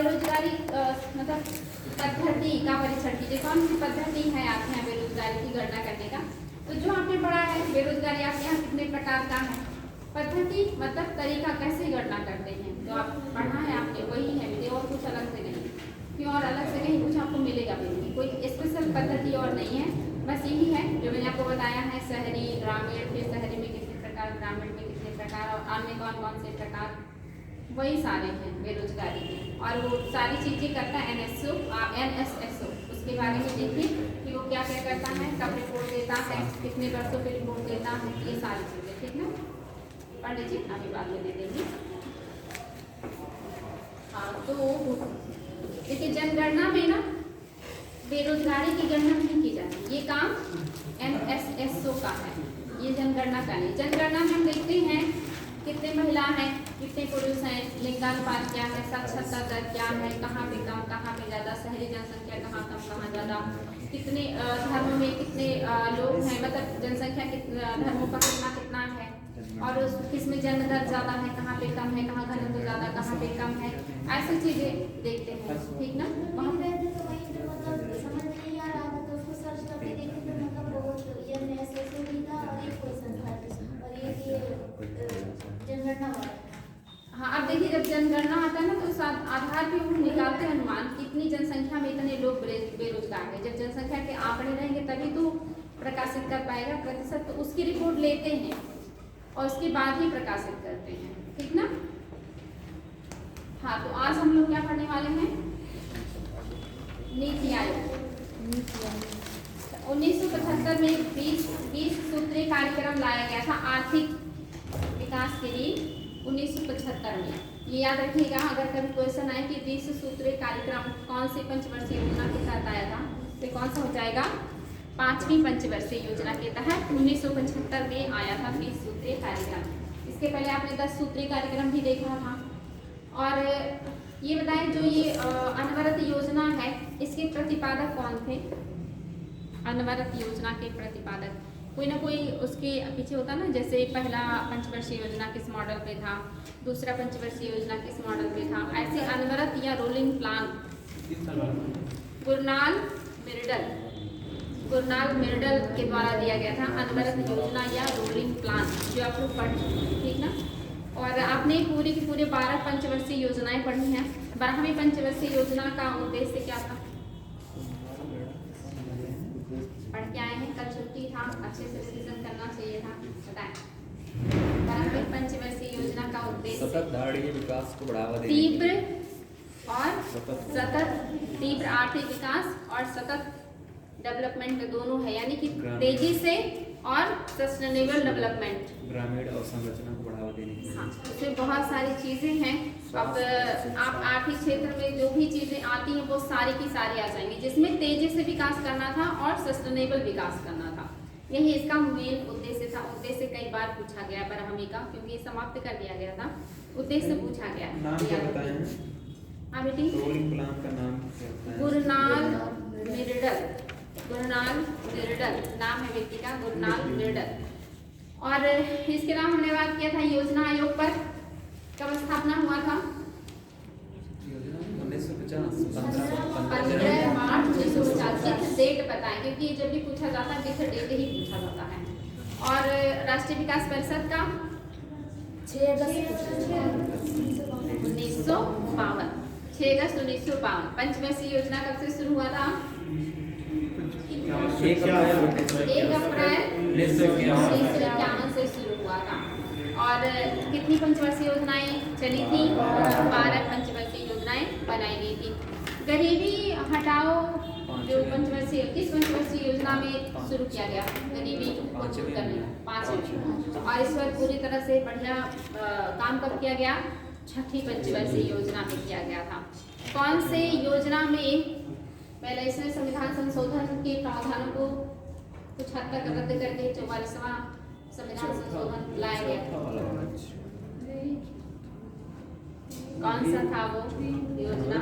बेरोजगारी मतलब पद्धति का परीक्षण कीजिए। कौन सी पद्धति है आपके यहाँ बेरोजगारी की गणना करने का? तो जो आपने पढ़ा है बेरोजगारी आपके यहाँ कितने प्रकार का है, पद्धति मतलब तरीका कैसे गणना करते हैं, तो आप पढ़ा है आपने वही है मेरे, और कुछ अलग से नहीं। क्यों और अलग से कहीं कुछ आपको मिलेगा भी नहीं, कोई स्पेशल पद्धति और नहीं है, बस यही है जो मैंने आपको बताया है। शहरी, ग्रामीण, फिर शहरी में कितने प्रकार, ग्रामीण में कितने प्रकार, और अन्य कौन कौन से प्रकार, वही सारे हैं बेरोजगारी के। और वो सारी चीज़ें करता है NSSO, उसके बारे में देखिए कि वो क्या क्या करता है, कब रिपोर्ट देता है, कितने वर्षों पे रिपोर्ट देता है, ये सारी चीज़ें, ठीक है। पढ़ लीजिए, अभी बाद में दे देंगे। हाँ, तो देखिए जनगणना में ना बेरोजगारी की गणना नहीं की जाती, ये काम NSSO का है, ये जनगणना का नहीं। जनगणना में हम देखते हैं कितने महिला हैं, कितने पुरुष हैं, लिंगानुपात क्या है, साक्षरता दर क्या है, कहाँ पे कम कहाँ पे ज़्यादा, शहरी जनसंख्या कहाँ कम कहाँ ज़्यादा, कितने धर्मों में कितने लोग हैं, मतलब जनसंख्या कितना, धर्मों का कितना है, और उस किसमें जन्म दर ज़्यादा है, कहाँ पे कम है, कहाँ घनत्व ज़्यादा, कहाँ पे कम है, ऐसी चीज़ें देखते हैं, ठीक ना। वहाँ पे समझ नहीं आ रहा था तो उसको सर्च करके देखे तो मतलब बहुत ये NSSO भी था और एक कोई संस्था और ये जनगणना वाला। हाँ, अब देखिए जब जनगणना आता है ना तो उस आधार पे वो निकालते हैं अनुमान कितनी जनसंख्या में इतने लोग बेरोजगार हैं। जब जनसंख्या के आंकड़े रहेंगे तभी तो प्रकाशित कर पाएगा प्रतिशत, तो उसकी रिपोर्ट लेते हैं और उसके बाद ही प्रकाशित करते हैं, ठीक ना। हाँ, तो आज हम लोग क्या पढ़ने वाले हैं, नीति आयोग। 1975 में 20 सूत्रीय कार्यक्रम लाया गया था आर्थिक विकास के लिए 1975 में। ये याद रखिएगा, अगर कभी क्वेश्चन आए कि 20 सूत्रीय कार्यक्रम कौन से पंचवर्षीय योजना के तहत आया था, तो कौन सा हो जाएगा, 5वीं पंचवर्षीय योजना के तहत 1975 में आया था 20 सूत्रीय कार्यक्रम। इसके पहले आपने 10 सूत्रीय कार्यक्रम भी देखा था। और ये बताएं जो ये अनवरत योजना है इसके प्रतिपादक कौन थे, अनवरत योजना के प्रतिपादक कोई ना कोई उसके पीछे होता ना, जैसे पहला पंचवर्षीय योजना किस मॉडल पे था, दूसरा पंचवर्षीय योजना किस मॉडल पे था, ऐसे अनवरत या रोलिंग प्लान। गुरनाल मिर्डल के द्वारा दिया गया था अनवरत योजना या रोलिंग प्लान, जो आप लोग पढ़, ठीक ना। और आपने पूरी की पूरे 12 पंचवर्षीय योजनाएं पढ़ी हैं। 12वीं पंचवर्षीय योजना का उद्देश्य क्या था, पढ़ के आए हैं, कल छुट्टी था, अच्छे से रिवीजन करना चाहिए था, बताएं। 12वीं पंचवर्षीय योजना का उद्देश्य सतत धारणीय विकास को बढ़ावा देना, तीव्र आर्थिक विकास और सतत डेवलपमेंट दोनों है, यानी कि तेजी से और सस्टेनेबल डेवलपमेंट, ग्रामीण अवसंरचना को बढ़ावा देने के लिए। हाँ, उसमें बहुत सारी चीजें हैं। अब आप आर्थिक क्षेत्र में जो भी चीजें आती हैं वो सारी की सारी आ जाएंगी, जिसमें तेजी से विकास करना था और सस्टेनेबल विकास करना था, यही इसका मेन उद्देश्य था। उद्देश्य कई बार पूछा गया 12वीं का, क्योंकि ये समाप्त कर दिया गया था, उद्देश्य पूछा गया। नाम क्या बताएं? हाँ बेटी, रोलिंग प्लान का नाम क्या बताएं? गुरनाल मिर्डल नाम है व्यक्ति का, गुरनाल मिर्डल। और इसके नाम हमने बात किया था योजना आयोग पर, कब स्थापना हुआ था, 1950, 15 मार्च 1950। डेट बताएं, क्योंकि ये जब भी पूछा जाता है डेट ही पूछा जाता है। और राष्ट्रीय विकास परिषद का 6 अगस्त 1952। पंचवर्षीय योजना कब से शुरू हुआ था, 1 अप्रैल 1951 से शुरू हुआ था। और कितनी पंचवर्षीय योजनाएं चली थी, 12 पंचवर्षीय योजनाएं बनाई गई थी। गरीबी हटाओ जो पंचवर्षीय, किस पंचवर्षीय योजना में शुरू किया गया, गरीबी को दूर करने, 5वीं। और इस पर पूरी तरह से बढ़िया काम कब किया गया, 6ठी पंचवर्षीय योजना में किया गया था। कौन से योजना में, पहले इसने संविधान संशोधन के प्रावधानों को कुछ हद तक रद्द करके 44वां संविधान संशोधन लाया गया था, कौन सा था वो योजना,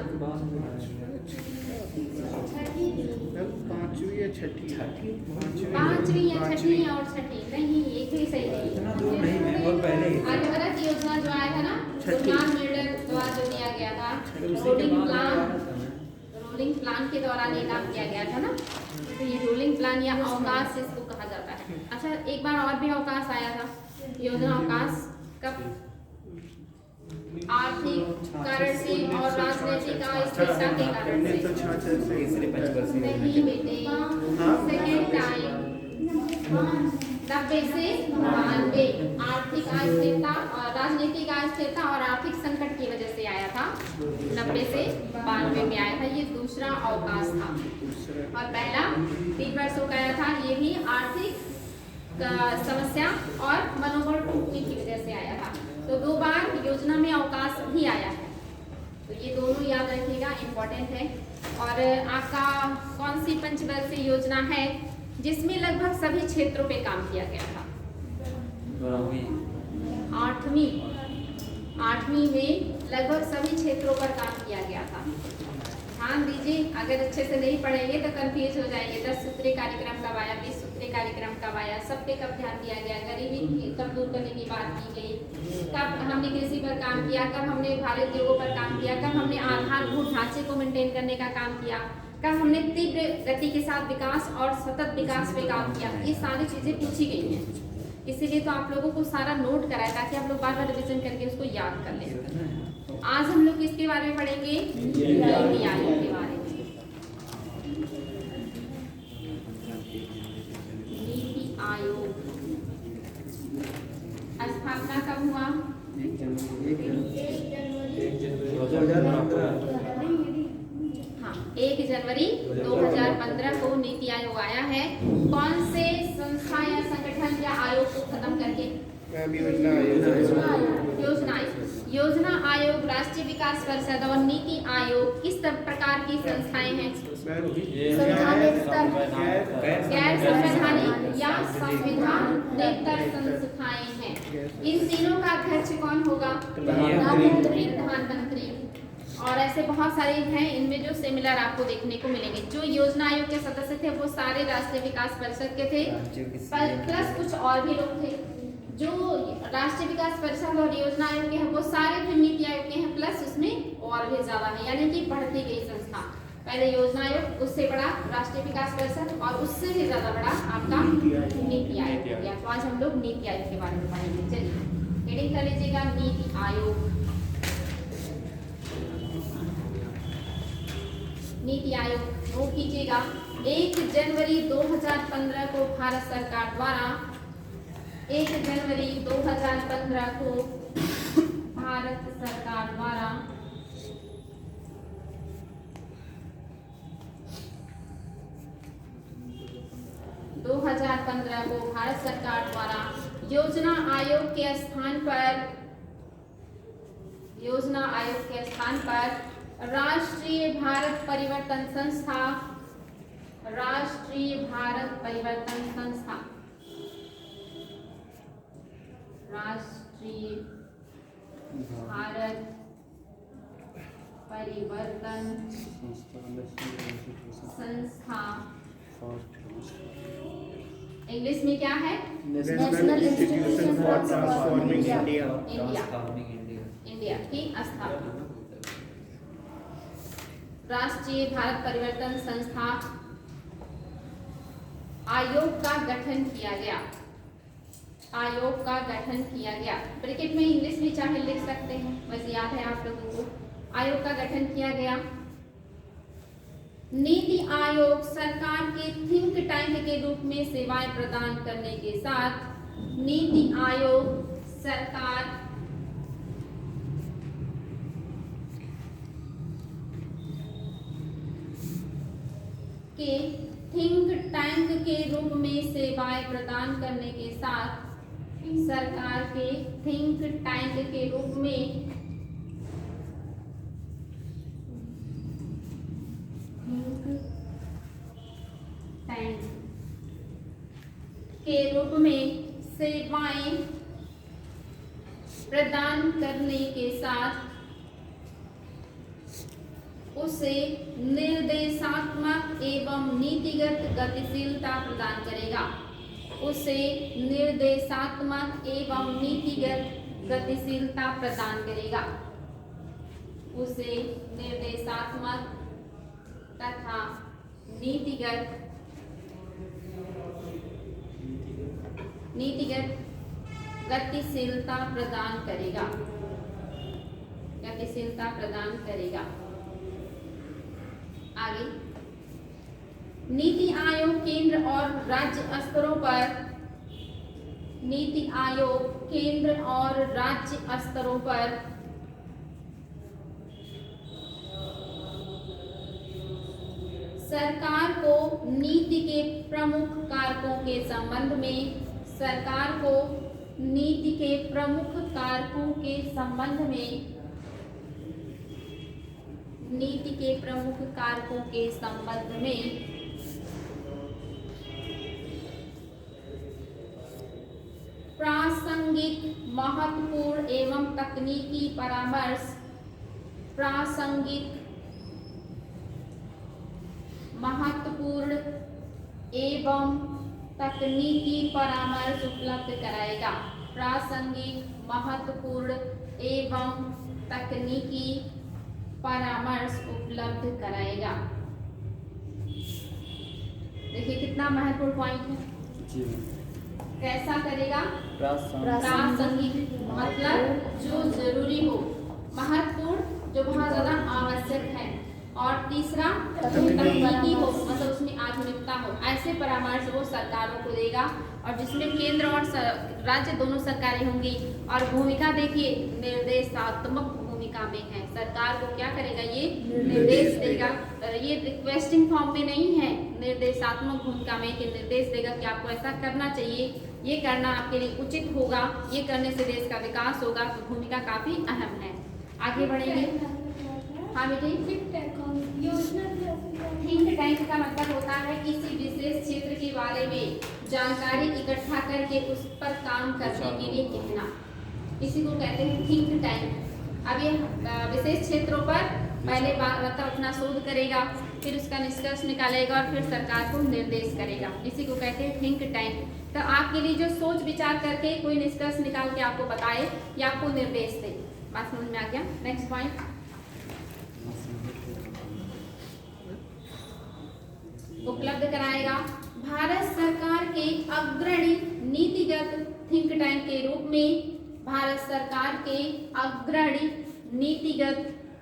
5वीं या 6ठी? 5वीं या 6ठी और 6ठी नहीं, एक भी सही नहीं। इतना दूर नहीं है, और पहले ही अनवरत योजना जो आया था ना, गुरनाल मिर्डल द्वारा जो दिया गया था आपका रोलिंग प्लान के दौरान ये काम किया गया था ना, तो ये रोलिंग प्लान या अवकाश इसको कहा जाता है। अच्छा, एक बार और भी अवकाश आया था, योजना अवकाश कब? आर्थिक कारण से और राजनीतिक अस्थिरता के कारण से। नहीं बेटे, सेकेंड टाइम 90 से 92 आर्थिक अस्थिरता और राजनीतिक अस्थिरता और आर्थिक संकट की वजह से आया था। 90 से 92 में आया था, ये दूसरा अवकाश था। और पहला 3 वर्षों का आया था, ये भी आर्थिक समस्या और मनोबल टूटने की वजह से आया था। तो 2 बार योजना में अवकाश भी आया है, तो ये दोनों याद रखिएगा, इम्पोर्टेंट है। और आपका कौन सी पंचवर्षीय योजना है जिसमें लगभग सभी क्षेत्रों पे काम किया गया था? 8वीं में लगभग सभी क्षेत्रों पर काम किया गया था। ध्यान दीजिए, अगर अच्छे से नहीं पढ़ेंगे तो कंफ्यूज हो जाएंगे। 10 सूत्रीय कार्यक्रम कब आया, 20 सूत्रीय कार्यक्रम कब आया, सब पे कब ध्यान दिया गया, गरीबी कब दूर करने की बात की गई, कब हमने कृषि पर काम किया, कब हमने भारी उद्योगों पर काम किया, कब हमने आधारभूत ढांचे को मेंटेन करने का काम किया, कब हमने तीव्र गति के साथ विकास और सतत विकास पे काम किया। ये सारी चीजें पूछी गई हैं, इसीलिए तो आप लोगों को सारा नोट कराया ताकि आप लोग बार बार रिविजन करके उसको याद कर लें। आज हम लोग किसके बारे में पढ़ेंगे? नीति आयोग के बारे में। नीति आयोग स्थापना कब हुआ? 1 जनवरी 2015 को नीति आयोग आया है। कौन से संस्था या संगठन या आयोग को खत्म करके? योजना आयोग, राष्ट्रीय विकास परिषद और नीति आयोग किस प्रकार की संस्थाएं हैं? गैर संवैधानिक या संविधानेतर संस्थाएं हैं। इन तीनों का अध्यक्ष कौन होगा? प्रधानमंत्री। और ऐसे बहुत सारे हैं, इनमें जो सिमिलर आपको देखने को मिलेंगे। जो योजना आयोग के सदस्य थे वो सारे राष्ट्रीय विकास परिषद के थे, प्लस कुछ और भी लोग थे। जो राष्ट्रीय विकास परिषद और योजना आयोग के हैं वो सारे फिर नीति आयोग के हैं, प्लस उसमें और भी ज्यादा है, यानी कि बढ़ती गई संस्था। पहले योजना आयोग, उससे बड़ा राष्ट्रीय विकास परिषद और उससे भी ज्यादा बड़ा आपका नीति आयोग हो गया। तो आज हम लोग नीति आयोग के बारे में पढ़ेंगे। चलिए हेडिंग कर लीजिएगा, नीति आयोग। नीति आयोग नोट कीजिएगा। 1 जनवरी 2015 को भारत सरकार द्वारा 1 जनवरी 2015 को भारत सरकार द्वारा योजना आयोग के स्थान पर राष्ट्रीय भारत परिवर्तन संस्था राष्ट्रीय भारत परिवर्तन संस्था इंग्लिश में क्या है? National institution for transforming India की स्थापना। राष्ट्रीय भारत परिवर्तन संस्था आयोग का गठन किया गया। ब्रैकेट में इंग्लिश भी चाहे लिख सकते हैं, वैसे याद है आप लोगों को। आयोग का गठन किया गया। नीति आयोग सरकार के थिंक टैंक के रूप में सेवाएं प्रदान करने के साथ नीति आयोग सरकार के थिंक टैंक के रूप में सेवाएं प्रदान करने के साथ सरकार के थिंक टैंक के रूप में सेवाएं प्रदान करने के साथ उसे निर्देशात्मक एवं नीतिगत गतिशीलता प्रदान करेगा। उसे निर्देशात्मक तथा नीतिगत गतिशीलता प्रदान करेगा। आगे, नीति आयोग केंद्र और राज्य स्तरों पर सरकार को नीति के प्रमुख कारकों के संबंध में प्रासंगिक, महत्वपूर्ण एवं तकनीकी परामर्श उपलब्ध कराएगा। प्रासंगिक, महत्वपूर्ण एवं तकनीकी परामर्श उपलब्ध कराएगा। देखिए कितना महत्वपूर्ण पॉइंट है। कैसा करेगा? प्रासंगिक मतलब जो जरूरी हो, महत्वपूर्ण जो बहुत ज्यादा आवश्यक है, और तीसरा तकनीकी हो मतलब उसमें आधुनिकता हो। ऐसे परामर्श वो सरकारों को देगा, और जिसमें केंद्र और राज्य दोनों सरकारें होंगी। और भूमिका देखिए निर्देशात्मक भूमिका में है। सरकार को क्या करेगा? ये निर्देश देगा। ये रिक्वेस्टिंग फॉर्म में नहीं है, निर्देशात्मक भूमिका में कि निर्देश देगा कि आपको ऐसा करना चाहिए, ये करना आपके लिए उचित होगा, ये करने से देश का विकास होगा। तो भूमिका काफी अहम है। आगे बढ़ेंगे। हाँ बेटे, थिंक टैंक का मतलब होता है किसी विशेष क्षेत्र के बारे में जानकारी इकट्ठा करके उस पर काम करने के लिए कहना, इसी को कहते हैं थिंक टैंक। अब ये विशेष क्षेत्रों पर पहले मतलब अपना शोध करेगा, फिर उसका निष्कर्ष निकालेगा और फिर सरकार को निर्देश करेगा, इसी को कहते हैं थिंक टैंक। तो आपके लिए जो सोच विचार करके कोई निष्कर्ष निकाल के आपको बताए या आपको निर्देश दे। बात समझ में आ गया? नेक्स्ट पॉइंट, उपलब्ध कराएगा। भारत सरकार के अग्रणी नीतिगत थिंक टैंक के रूप में, भारत सरकार के अग्रणी नीतिगत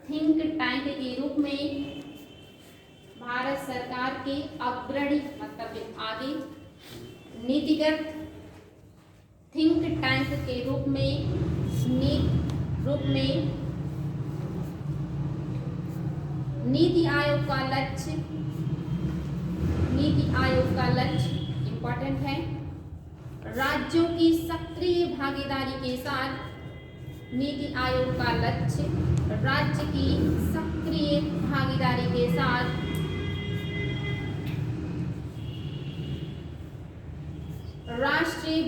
थिंक टैंक के रूप में, भारत सरकार के अग्रणी मतलब आगे, नीतिगत थिंक टैंक के रूप में नीति आयोग का लक्ष्य इंपॉर्टेंट है। राज्यों की सक्रिय भागीदारी के साथ नीति आयोग का लक्ष्य राज्य की सक्रिय भागीदारी के साथ राष्ट्रीय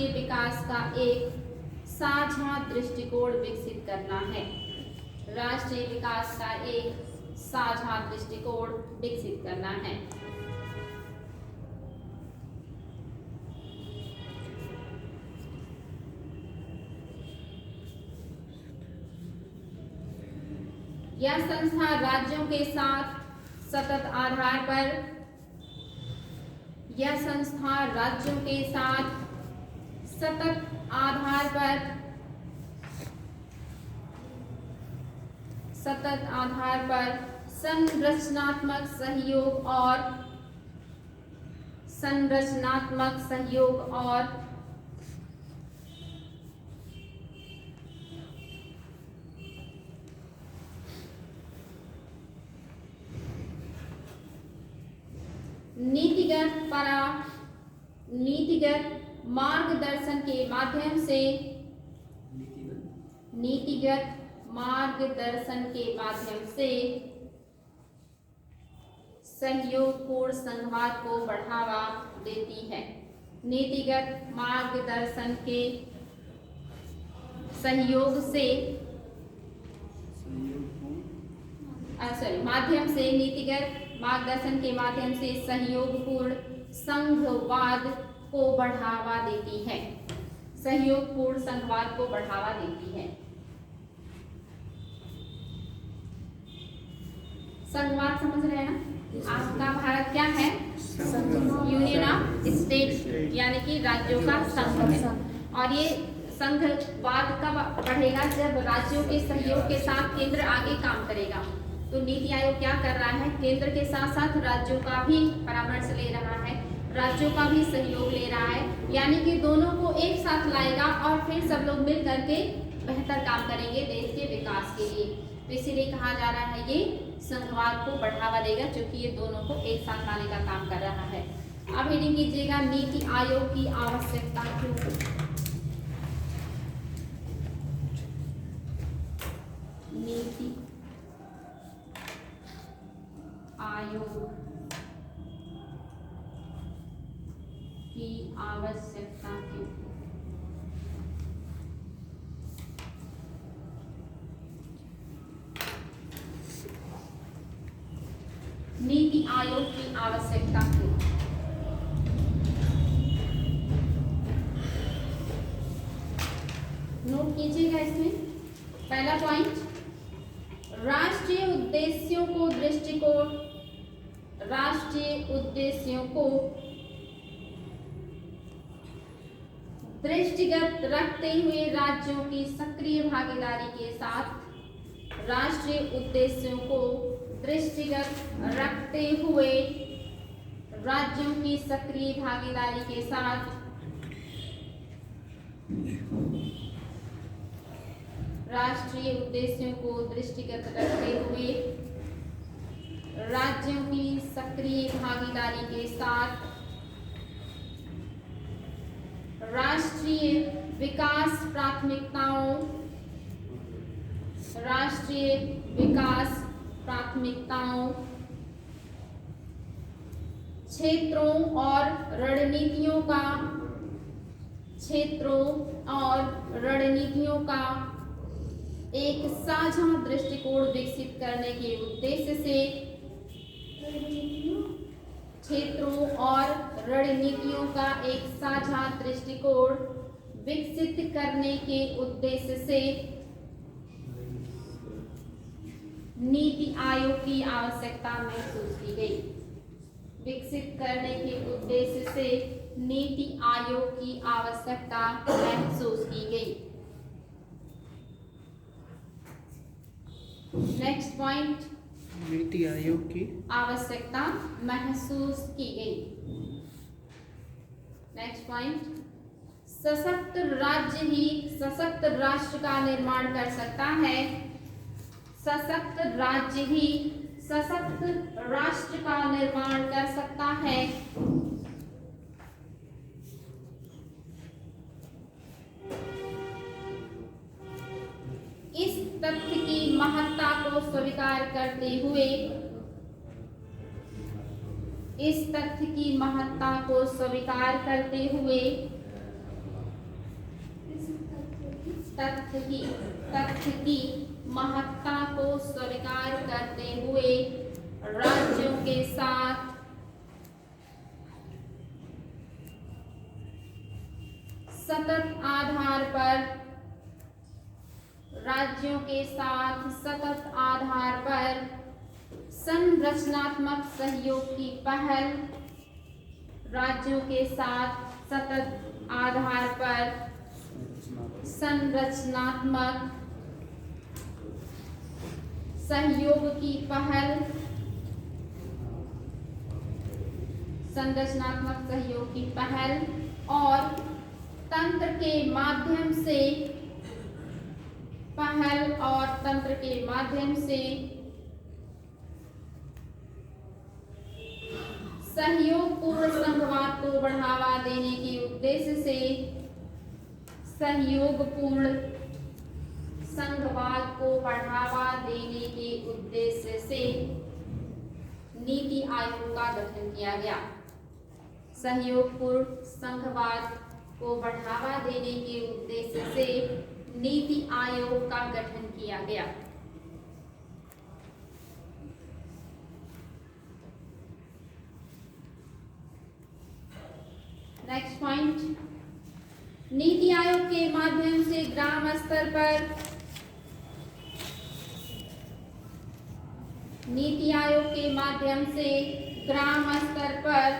विकास का एक साझा दृष्टिकोण विकसित करना है। राष्ट्रीय विकास का एक साझा दृष्टिकोण विकसित करना है। यह संस्था राज्यों के साथ सतत आधार पर संरचनात्मक सहयोग और नीतिगत मार्गदर्शन के माध्यम से सहयोगपूर्ण संघवाद को बढ़ावा देती है। नीतिगत मार्गदर्शन के माध्यम से सहयोगपूर्ण संघवाद को बढ़ावा देती है। सहयोगपूर्ण संघवाद को बढ़ावा देती है। संघवाद समझ रहे हैं ना? आपका भारत क्या है? यूनियन ऑफ स्टेट, यानी कि राज्यों का संघ है। और ये संघवाद कब बढ़ेगा? जब राज्यों के सहयोग के साथ केंद्र आगे काम करेगा। तो नीति आयोग क्या कर रहा है? केंद्र के साथ साथ राज्यों का भी परामर्श ले रहा है, राज्यों का भी सहयोग ले रहा है, यानी कि दोनों को एक साथ लाएगा और फिर सब लोग मिल करके बेहतर काम करेंगे देश के विकास के लिए। तो इसीलिए कहा जा रहा है ये संघवाद को बढ़ावा देगा, क्योंकि ये दोनों को एक साथ लाने का काम कर रहा है। अब रीडिंग कीजिएगा, नीति आयोग की आवश्यकता क्यों? नीति आयोग की आवश्यकता क्यों? नीति आयोग की आवश्यकता क्यों? नोट कीजिएगा इसमें। पहला पॉइंट, राष्ट्रीय उद्देश्यों को दृष्टिगत रखते हुए राज्यों की सक्रिय भागीदारी के साथ, राष्ट्रीय उद्देश्यों को दृष्टिगत रखते हुए राज्यों की सक्रिय भागीदारी के साथ राष्ट्रीय उद्देश्यों को दृष्टिगत रखते हुए राज्यों की सक्रिय भागीदारी के साथ राष्ट्रीय विकास प्राथमिकताओं, क्षेत्रों और रणनीतियों का एक साझा दृष्टिकोण विकसित करने के उद्देश्य से, क्षेत्रों और रणनीतियों का एक साझा दृष्टिकोण विकसित करने के उद्देश्य से नीति आयोग की आवश्यकता महसूस की गई। विकसित करने के उद्देश्य से नीति आयोग की आवश्यकता महसूस की गई। नेक्स्ट पॉइंट, नीति आयोग की आवश्यकता महसूस की गई। नेक्स्ट पॉइंट, सशक्त राज्य ही सशक्त राष्ट्र का निर्माण कर सकता है। सशक्त राज्य ही सशक्त राष्ट्र का निर्माण कर सकता है। इस तथ्य की महत्ता को स्वीकार करते हुए, इस तथ्य की महत्ता को स्वीकार करते हुए, तथ्य की महत्ता को स्वीकार करते हुए राज्यों के साथ सतत आधार पर संरचनात्मक सहयोग की पहल, राज्यों के साथ सतत आधार पर संरचनात्मक सहयोग की पहल, और तंत्र के माध्यम से सहयोगपूर्ण संघवाद को बढ़ावा देने के उद्देश्य से, सहयोगपूर्ण संघवाद को बढ़ावा देने के उद्देश्य से नीति आयोग का गठन किया गया। सहयोगपूर्ण संघवाद को बढ़ावा देने के उद्देश्य से नीति आयोग का गठन किया गया। नेक्स्ट पॉइंट, नीति आयोग के माध्यम से ग्राम स्तर पर, नीति आयोग के माध्यम से ग्राम स्तर पर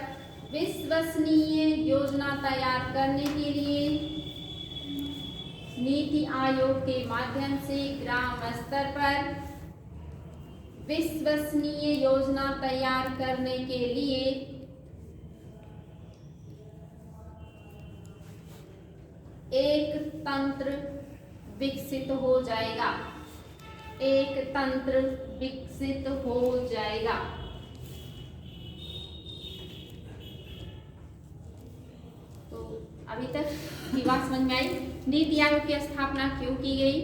विश्वसनीय योजना तैयार करने के लिए, नीति आयोग के माध्यम से ग्राम स्तर पर विश्वसनीय योजना तैयार करने के लिए एक तंत्र विकसित हो जाएगा, एक तंत्र विकसित हो जाएगा। तो अभी तक की बात समझ में आई। नीति आयोग की स्थापना क्यों की गई?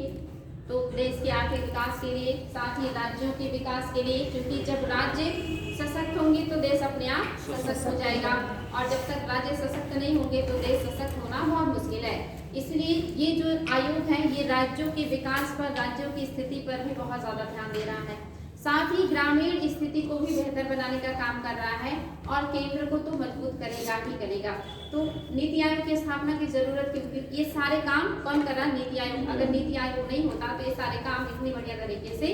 तो देश के आर्थिक विकास के लिए, साथ ही राज्यों के विकास के लिए, क्योंकि जब राज्य सशक्त होंगे तो देश अपने आप सशक्त हो जाएगा, और जब तक राज्य सशक्त नहीं होंगे तो देश सशक्त होना बहुत मुश्किल है। इसलिए ये जो आयोग है ये राज्यों के विकास पर, राज्यों की स्थिति पर भी बहुत ज्यादा ध्यान दे रहा है, साथ ही ग्रामीण स्थिति को भी बेहतर बनाने का काम कर रहा है, और केंद्र को तो मजबूत करेगा ही करेगा। तो नीति आयोग की स्थापना की जरूरत, क्योंकि ये सारे काम कौन कर रहा है? नीति आयोग। अगर नीति आयोग नहीं होता तो ये सारे काम इतनी बढ़िया तरीके से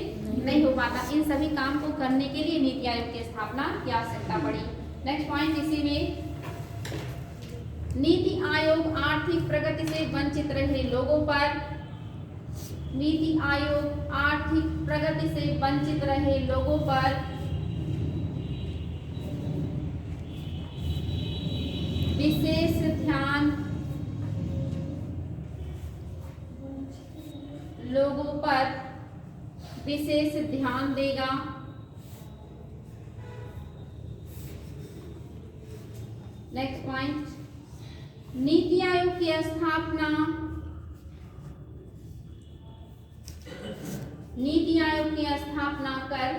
नहीं हो पाता। इन सभी काम को करने के लिए नीति आयोग की स्थापना की आवश्यकता पड़ी। नेक्स्ट पॉइंट इसी में, नीति आयोग आर्थिक प्रगति से वंचित रहे लोगों पर, नीति आयोग आर्थिक प्रगति से वंचित रहे लोगों पर विशेष ध्यान, लोगों पर विशेष ध्यान देगा। नेक्स्ट पॉइंट, नीति आयोग की स्थापना, नीति आयोग की स्थापना कर,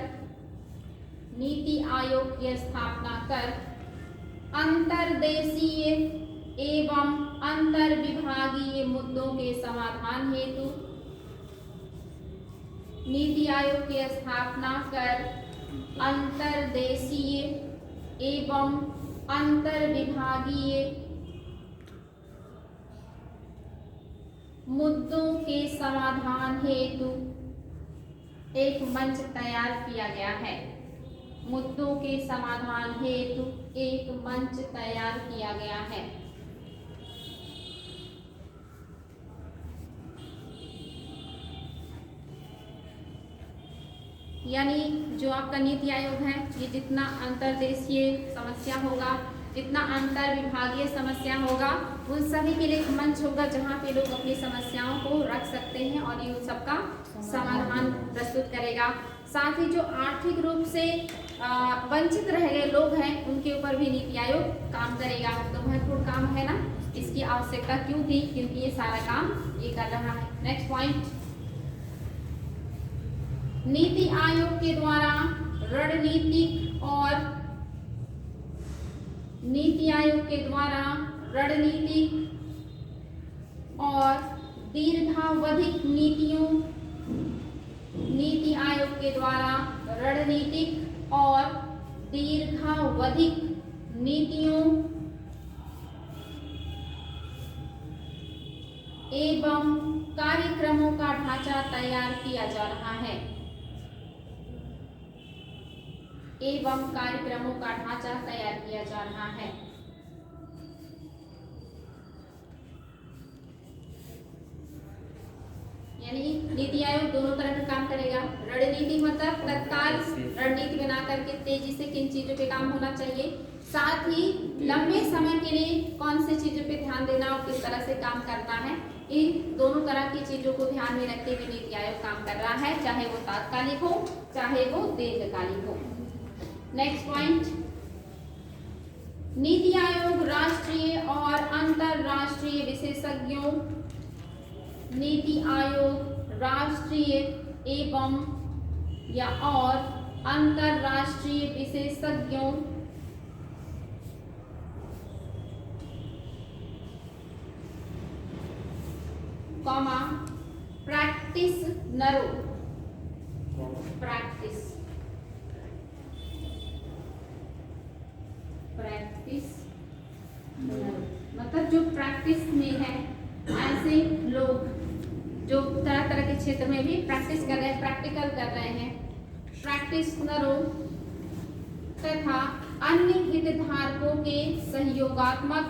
नीति आयोग की स्थापना कर अंतर्देशीय एवं अंतर्विभागीय मुद्दों के समाधान हेतु, नीति आयोग की स्थापना कर अंतर्देशीय एवं अंतर्विभागीय मुद्दों के समाधान हेतु एक मंच तैयार किया गया है। मुद्दों के समाधान हेतु एक मंच तैयार किया गया है। यानी जो आपका नीति आयोग है, ये जितना अंतर्देशीय समस्या होगा, जितना अंतर विभागीय समस्या होगा, उन सभी के लिए एक मंच होगा जहाँ पे लोग अपनी समस्याओं को रख सकते हैं और ये उन सबका समाधान प्रस्तुत करेगा। साथ ही जो आर्थिक रूप से वंचित रह गए लोग हैं, उनके ऊपर भी नीति आयोग काम करेगा। तो महत्वपूर्ण काम है ना, इसकी आवश्यकता क्यों थी? क्योंकि ये सारा काम ये कर रहा है। नेक्स्ट पॉइंट, नीति आयोग के द्वारा रणनीतिक और, नीति आयोग के द्वारा रणनीतिक और दीर्घावधिक नीतियों, नीति आयोग के द्वारा रणनीतिक और दीर्घावधिक नीतियों एवं कार्यक्रमों का ढांचा तैयार किया जा रहा है, एवं कार्यक्रमों का ढांचा तैयार किया जा रहा है। यानी नीति आयोग दोनों तरह का काम करेगा। रणनीति मतलब तत्काल रणनीति बना करके तेजी से किन चीजों पे काम होना चाहिए, साथ ही लंबे समय के लिए कौन सी चीजों पे ध्यान देना और किस तरह से काम करना है, इन दोनों तरह की चीजों को ध्यान में रखते हुए नीति आयोग काम कर रहा है, चाहे वो तात्कालिक हो चाहे वो दीर्घकालिक हो। नेक्स्ट पॉइंट, नीति आयोग राष्ट्रीय और अंतरराष्ट्रीय विशेषज्ञों, नीति आयोग राष्ट्रीय एवं या और अंतरराष्ट्रीय विशेषज्ञों कॉमा प्रैक्टिशनरों, प्रैक्टिस मतलब जो प्रैक्टिस में है ऐसे लोग जो तरह तरह के क्षेत्र में भी प्रैक्टिस कर रहे हैं, प्रैक्टिकल कर रहे हैं, प्रैक्टिशनरों तथा अन्य हितधारकों के सहयोगात्मक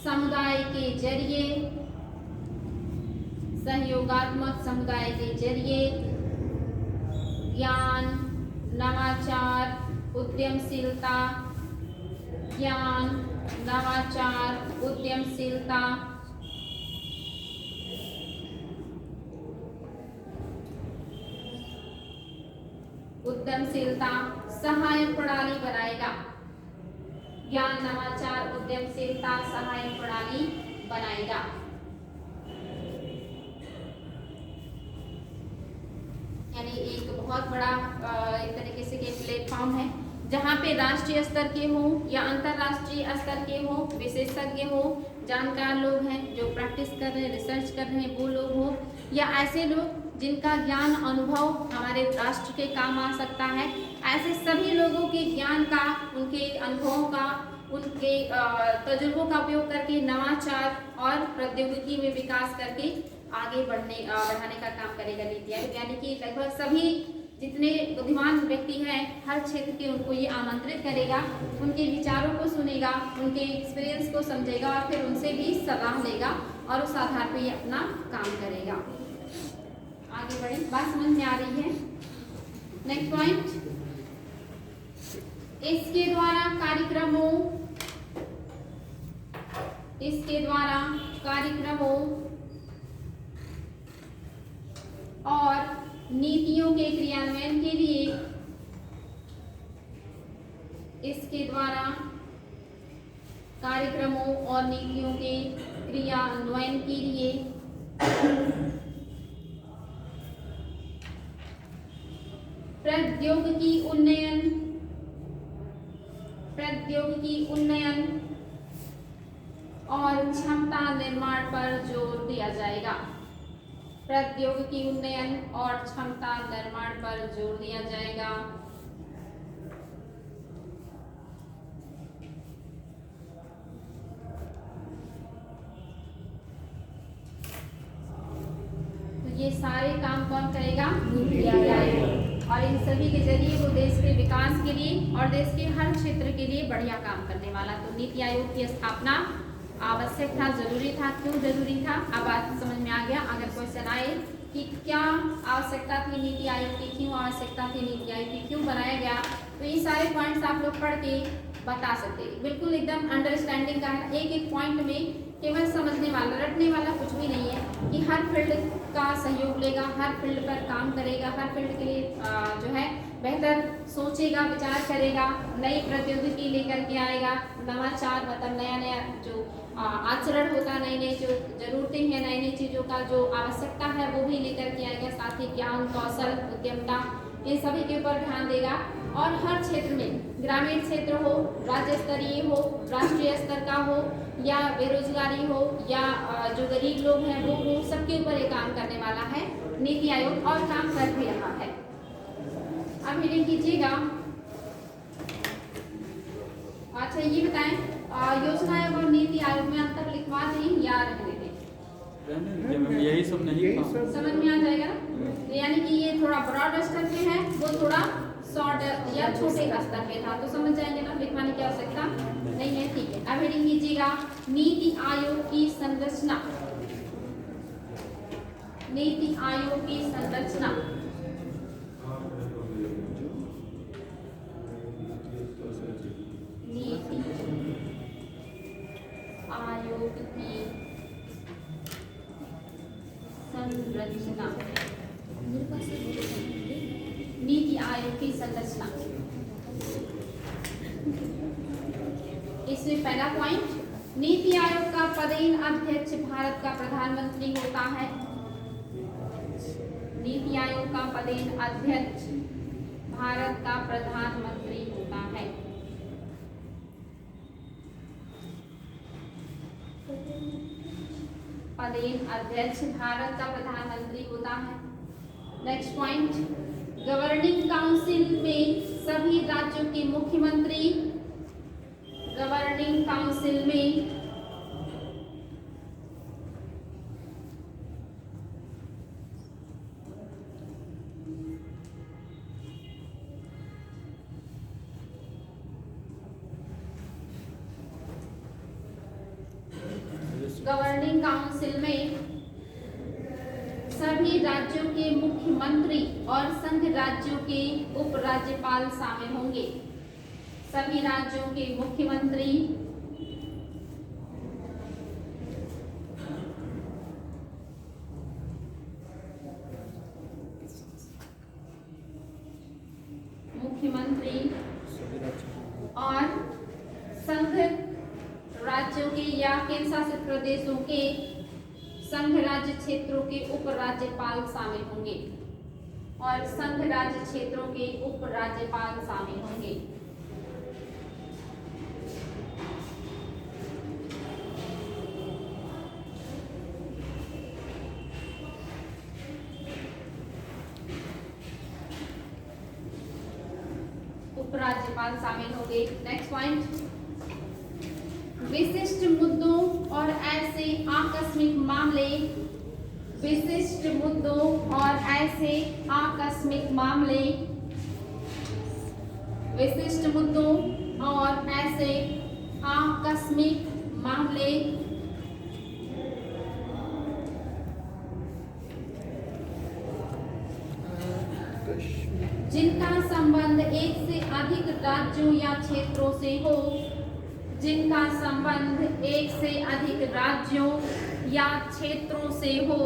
समुदाय के जरिए ज्ञान, नवाचार, उद्यमशीलता सहायक प्रणाली बनाएगा। ज्ञान, नवाचार, उद्यमशीलता सहायक प्रणाली बनाएगा। यानी एक बहुत बड़ा एक तरीके से ये प्लेटफॉर्म है जहाँ पे राष्ट्रीय स्तर के हो या अंतर्राष्ट्रीय स्तर के हो, विशेषज्ञ हो, जानकार लोग हैं जो प्रैक्टिस कर रहे हैं, रिसर्च कर रहे हैं, वो लोग हो या ऐसे लोग जिनका ज्ञान अनुभव हमारे राष्ट्र के काम आ सकता है, ऐसे सभी लोगों के ज्ञान का, उनके अनुभवों का, उनके तजुर्बों का उपयोग करके नवाचार और प्रौद्योगिकी में विकास करके आगे बढ़ाने का काम करेगा नीति आयोग। यानी कि लगभग सभी जितने बुद्धिमान व्यक्ति हैं हर क्षेत्र के, उनको ये आमंत्रित करेगा, उनके विचारों को सुनेगा, उनके एक्सपीरियंस को समझेगा और फिर उनसे भी सलाह लेगा और उस आधार पर ये अपना काम करेगा। आगे बढ़े, बात समझ में आ रही है? नेक्स्ट पॉइंट, इसके द्वारा कार्यक्रमों और नीतियों के क्रियान्वयन के लिए प्रौद्योगिकी उन्नयन और क्षमता निर्माण पर जोर दिया जाएगा। प्रौद्योगिकी उन्नयन और क्षमता निर्माण पर जोर दिया जाएगा। तो ये सारे काम कौन करेगा? नीति आयोग। और इन सभी के जरिए वो देश के विकास के लिए और देश के हर क्षेत्र के लिए बढ़िया काम करने वाला। तो नीति आयोग की स्थापना आवश्यक था, जरूरी था। क्यों जरूरी था? अब बात समझ में आ गया। अगर क्वेश्चन आए कि क्या आवश्यकता थी नीति आयोग की, क्यों आवश्यकता थी नीति आयोग की, क्यों बनाया गया, तो ये सारे पॉइंट्स आप लोग पढ़ के बता सकते हैं। बिल्कुल एकदम अंडरस्टैंडिंग का है, एक एक पॉइंट में केवल समझने वाला, रटने वाला कुछ भी नहीं है कि हर फील्ड का सहयोग लेगा, हर फील्ड पर काम करेगा, हर फील्ड के लिए जो है बेहतर सोचेगा, विचार करेगा, नई प्रौद्योगिकी लेकर के आएगा। नवाचार मतलब नया नया जो आचरण होता है, नई नई जो जरूरतें हैं, नई नई चीज़ों का जो आवश्यकता है वो भी लेकर के आएगा। साथ ही ज्ञान, कौशल, उद्यमता, इन सभी के ऊपर ध्यान देगा। और हर क्षेत्र में, ग्रामीण क्षेत्र हो, राज्य स्तरीय हो, राष्ट्रीय स्तर का हो, या बेरोजगारी हो, या जो गरीब लोग हैं वो हो, सबके ऊपर ये काम करने वाला है नीति आयोग, और काम कर भी रहा है। अब रीडिंग कीजिएगा। अच्छा ये बताएं, योजना आयोग और नीति आयोग में अंतर लिखवा दें या रहने दें? यही सब नहीं समझ में आ जाएगा ना? यानी कि ये थोड़ा ब्रॉड स्तर पे है, वो थोड़ा शॉर्ट या छोटे स्तर पे था, तो समझ जाएंगे ना, लिखवाने की आवश्यकता नहीं है। ठीक है, अब रीडिंग कीजिएगा। नीति आयोग की संरचना, नीति आयोग की संरचना। नीति आयोग की संरचना, नीति आयोग की संरचना। इसमें पहला पॉइंट, नीति आयोग का पदेन अध्यक्ष भारत का प्रधानमंत्री होता है। नीति आयोग का पदेन अध्यक्ष भारत का प्रधानमंत्री होता है। पदेन अध्यक्ष भारत का प्रधानमंत्री होता है। नेक्स्ट पॉइंट, गवर्निंग काउंसिल में सभी राज्यों के मुख्यमंत्री, गवर्निंग काउंसिल में गवर्निंग काउंसिल में सभी राज्यों के मुख्यमंत्री और संघ राज्यों के उपराज्यपाल शामिल होंगे। सभी राज्यों के मुख्यमंत्री और संघ राज्यों के या केंद्र शासित प्रदेशों के संघ राज्य क्षेत्रों के उपराज्यपाल शामिल होंगे और संघ राज्य क्षेत्रों के उपराज्यपाल शामिल होंगे। उपराज्यपाल शामिल होंगे। नेक्स्ट पॉइंट, विशिष्ट मुद्दों और ऐसे आकस्मिक मामले, विशिष्ट मुद्दों और ऐसे आकस्मिक मामले, विशिष्ट मुद्दों और ऐसे आकस्मिक मामले जिनका संबंध एक से अधिक राज्यों या क्षेत्रों से हो, जिनका संबंध एक से अधिक राज्यों या क्षेत्रों से हो,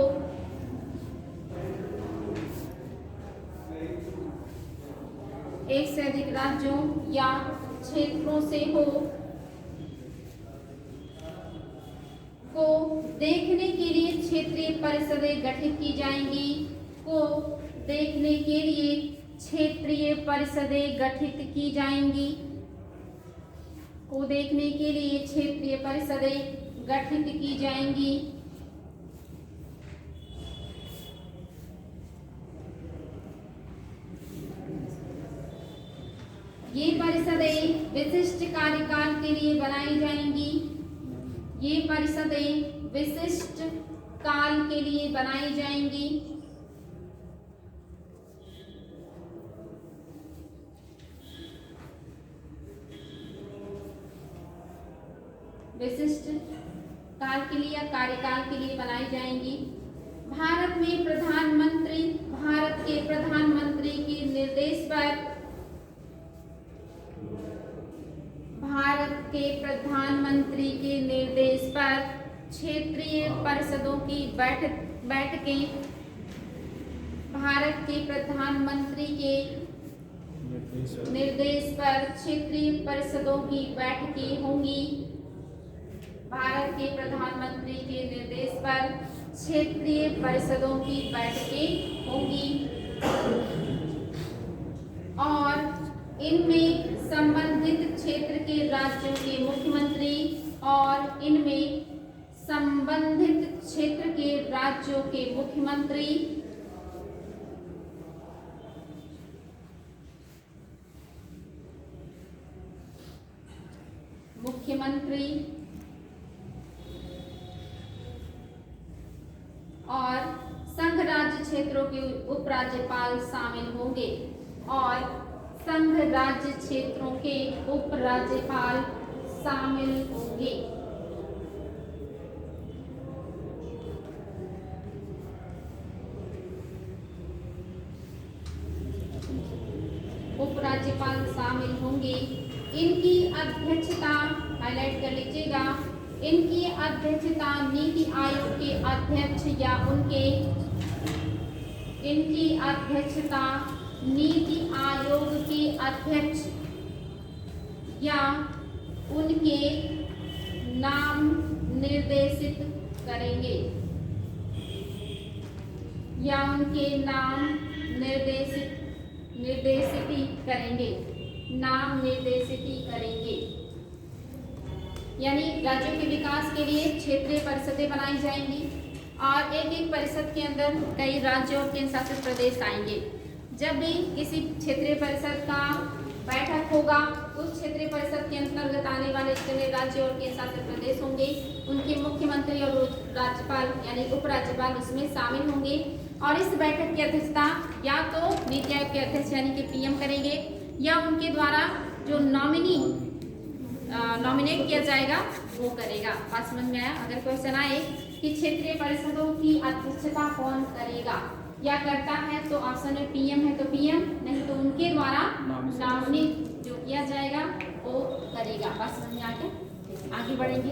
एक से अधिक राज्यों या क्षेत्रों से हो, को देखने के लिए क्षेत्रीय परिषदें गठित की जाएंगी, को देखने के लिए क्षेत्रीय परिषदें गठित की जाएंगी, को देखने के लिए क्षेत्रीय परिषदें गठित की जाएंगी। ये परिषदें विशिष्ट कार्यकाल के लिए बनाई जाएंगी, ये परिषदें विशिष्ट काल के लिए बनाई जाएंगी। विशिष्ट काल के लिए या कार्यकाल के लिए बनाई जाएंगी। भारत में प्रधानमंत्री, भारत के प्रधानमंत्री के निर्देश पर, भारत के प्रधानमंत्री के निर्देश पर क्षेत्रीय परिषदों की बैठकें, भारत के प्रधानमंत्री के निर्देश पर क्षेत्रीय परिषदों की बैठकें होंगी। भारत के प्रधानमंत्री के निर्देश पर क्षेत्रीय परिषदों की बैठकें होंगी और इनमें संबंधित क्षेत्र के राज्यों के मुख्यमंत्री और इनमें संबंधित क्षेत्र के राज्यों के मुख्यमंत्री और संघ राज्य क्षेत्रों के उपराज्यपाल शामिल होंगे और संघ राज्य क्षेत्रों के उपराज्यपाल शामिल होंगे। उपराज्यपाल शामिल होंगे। इनकी अध्यक्षता हाईलाइट कर लीजिएगा, इनकी अध्यक्षता नीति आयोग के अध्यक्ष या उनके, इनकी अध्यक्षता नीति आयोग के अध्यक्ष या उनके नाम निर्देशित करेंगे, या उनके नाम निर्देशित करेंगे, नाम निर्देशित करेंगे। यानी राज्यों के विकास के लिए क्षेत्रीय परिषदें बनाई जाएंगी और एक एक परिषद के अंदर कई राज्य और केंद्र शासित प्रदेश आएंगे। जब भी किसी क्षेत्रीय परिषद का बैठक होगा उस क्षेत्रीय परिषद के अंतर्गत आने वाले जितने राज्य और केंद्र शासित प्रदेश होंगे उनके मुख्यमंत्री और राज्यपाल यानी उपराज्यपाल उसमें शामिल होंगे और इस बैठक की अध्यक्षता या तो नीति आयोग के अध्यक्ष यानी कि पीएम करेंगे या उनके द्वारा जो नॉमिनेट किया जाएगा वो करेगा। बात समझ में आया? अगर क्वेश्चन आए कि क्षेत्रीय परिषदों की अध्यक्षता कौन करेगा या करता है तो ऑप्शन में पीएम है तो पीएम, नहीं तो उनके द्वारा नॉमिनेट जो किया जाएगा वो करेगा। बात समझ में आ गया? आगे बढ़ेंगे।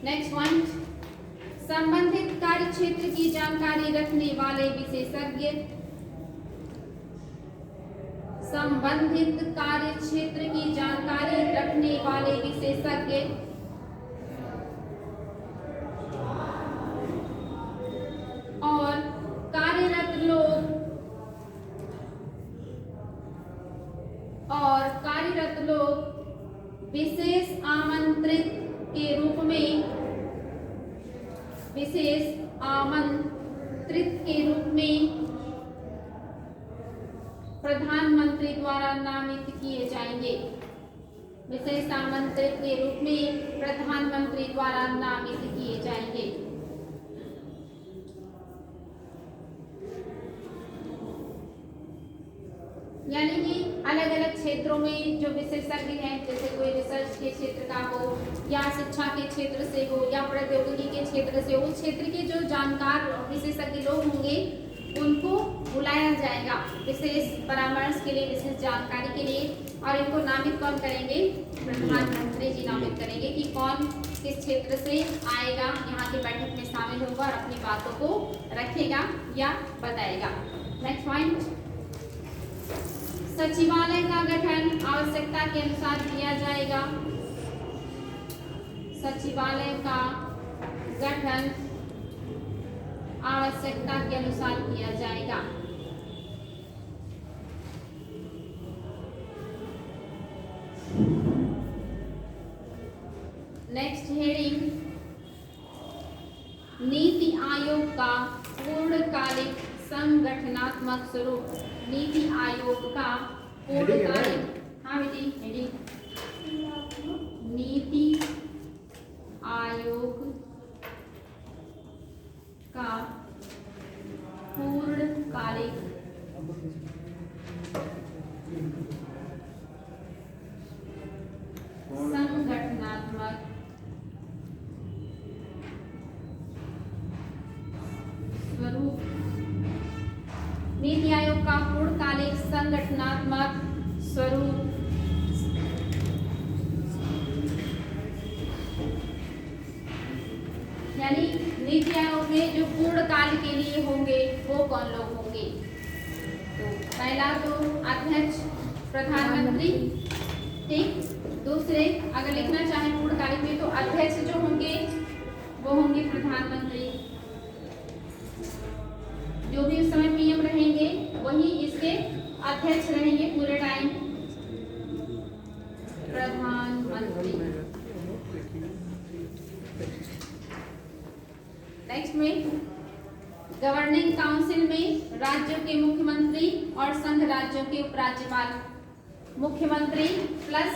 नेक्स्ट पॉइंट, संबंधित कार्य क्षेत्र की जानकारी रखने वाले विशेषज्ञ। संबंधित कार्य क्षेत्र की जानकारी रखने वाले विशेषज्ञ और कार्यरत लोग विशेष आमंत्रित के रूप में प्रधानमंत्री द्वारा नामित किए जाएंगे। विशेष आमंत्रित के रूप में प्रधानमंत्री द्वारा नामित किए जाएंगे। यानी कि अलग अलग क्षेत्रों में जो विशेषज्ञ हैं, जैसे कोई रिसर्च के क्षेत्र का हो या शिक्षा के क्षेत्र से हो या प्रौद्योगिकी के क्षेत्र से हो, उस क्षेत्र के जो जानकार विशेषज्ञ लोग होंगे उनको बुलाया जाएगा विशेष परामर्श के लिए, विशेष जानकारी के लिए। और इनको नामित कौन करेंगे? प्रधानमंत्री जी नामित करेंगे कि कौन किस क्षेत्र से आएगा, यहाँ की बैठक में शामिल होगा और अपनी बातों को रखेगा या बताएगा। नेक्स्ट पॉइंट, सचिवालय का गठन आवश्यकता के अनुसार किया जाएगा। सचिवालय का गठन आवश्यकता के अनुसार किया जाएगा। नेक्स्ट हेडिंग, नीति आयोग का पूर्णकालिक संगठनात्मक स्वरूप। नीति आयोग का पूर्णकालिक, हाँ बेटी हेडिंग, नीति आयोग का पूर्णकालिक संगठनात्मक स्वरूप। नीति आयोग का पूर्णकालिक संगठनात्मक स्वरूप यानी नीति आयोग में जो पूर्णकाल के लिए होंगे वो कौन लोग होंगे? तो पहला तो अध्यक्ष प्रधानमंत्री, ठीक। दूसरे अगर लिखना चाहें पूर्णकालिक में तो अध्यक्ष जो होंगे वो होंगे प्रधानमंत्री, जो भी उस समय पीएम रहेंगे वही इसके अध्यक्ष रहेंगे पूरे टाइम, प्रधानमंत्री। नेक्स्ट में गवर्निंग काउंसिल में राज्यों के मुख्यमंत्री और संघ राज्यों के उपराज्यपाल। मुख्यमंत्री प्लस,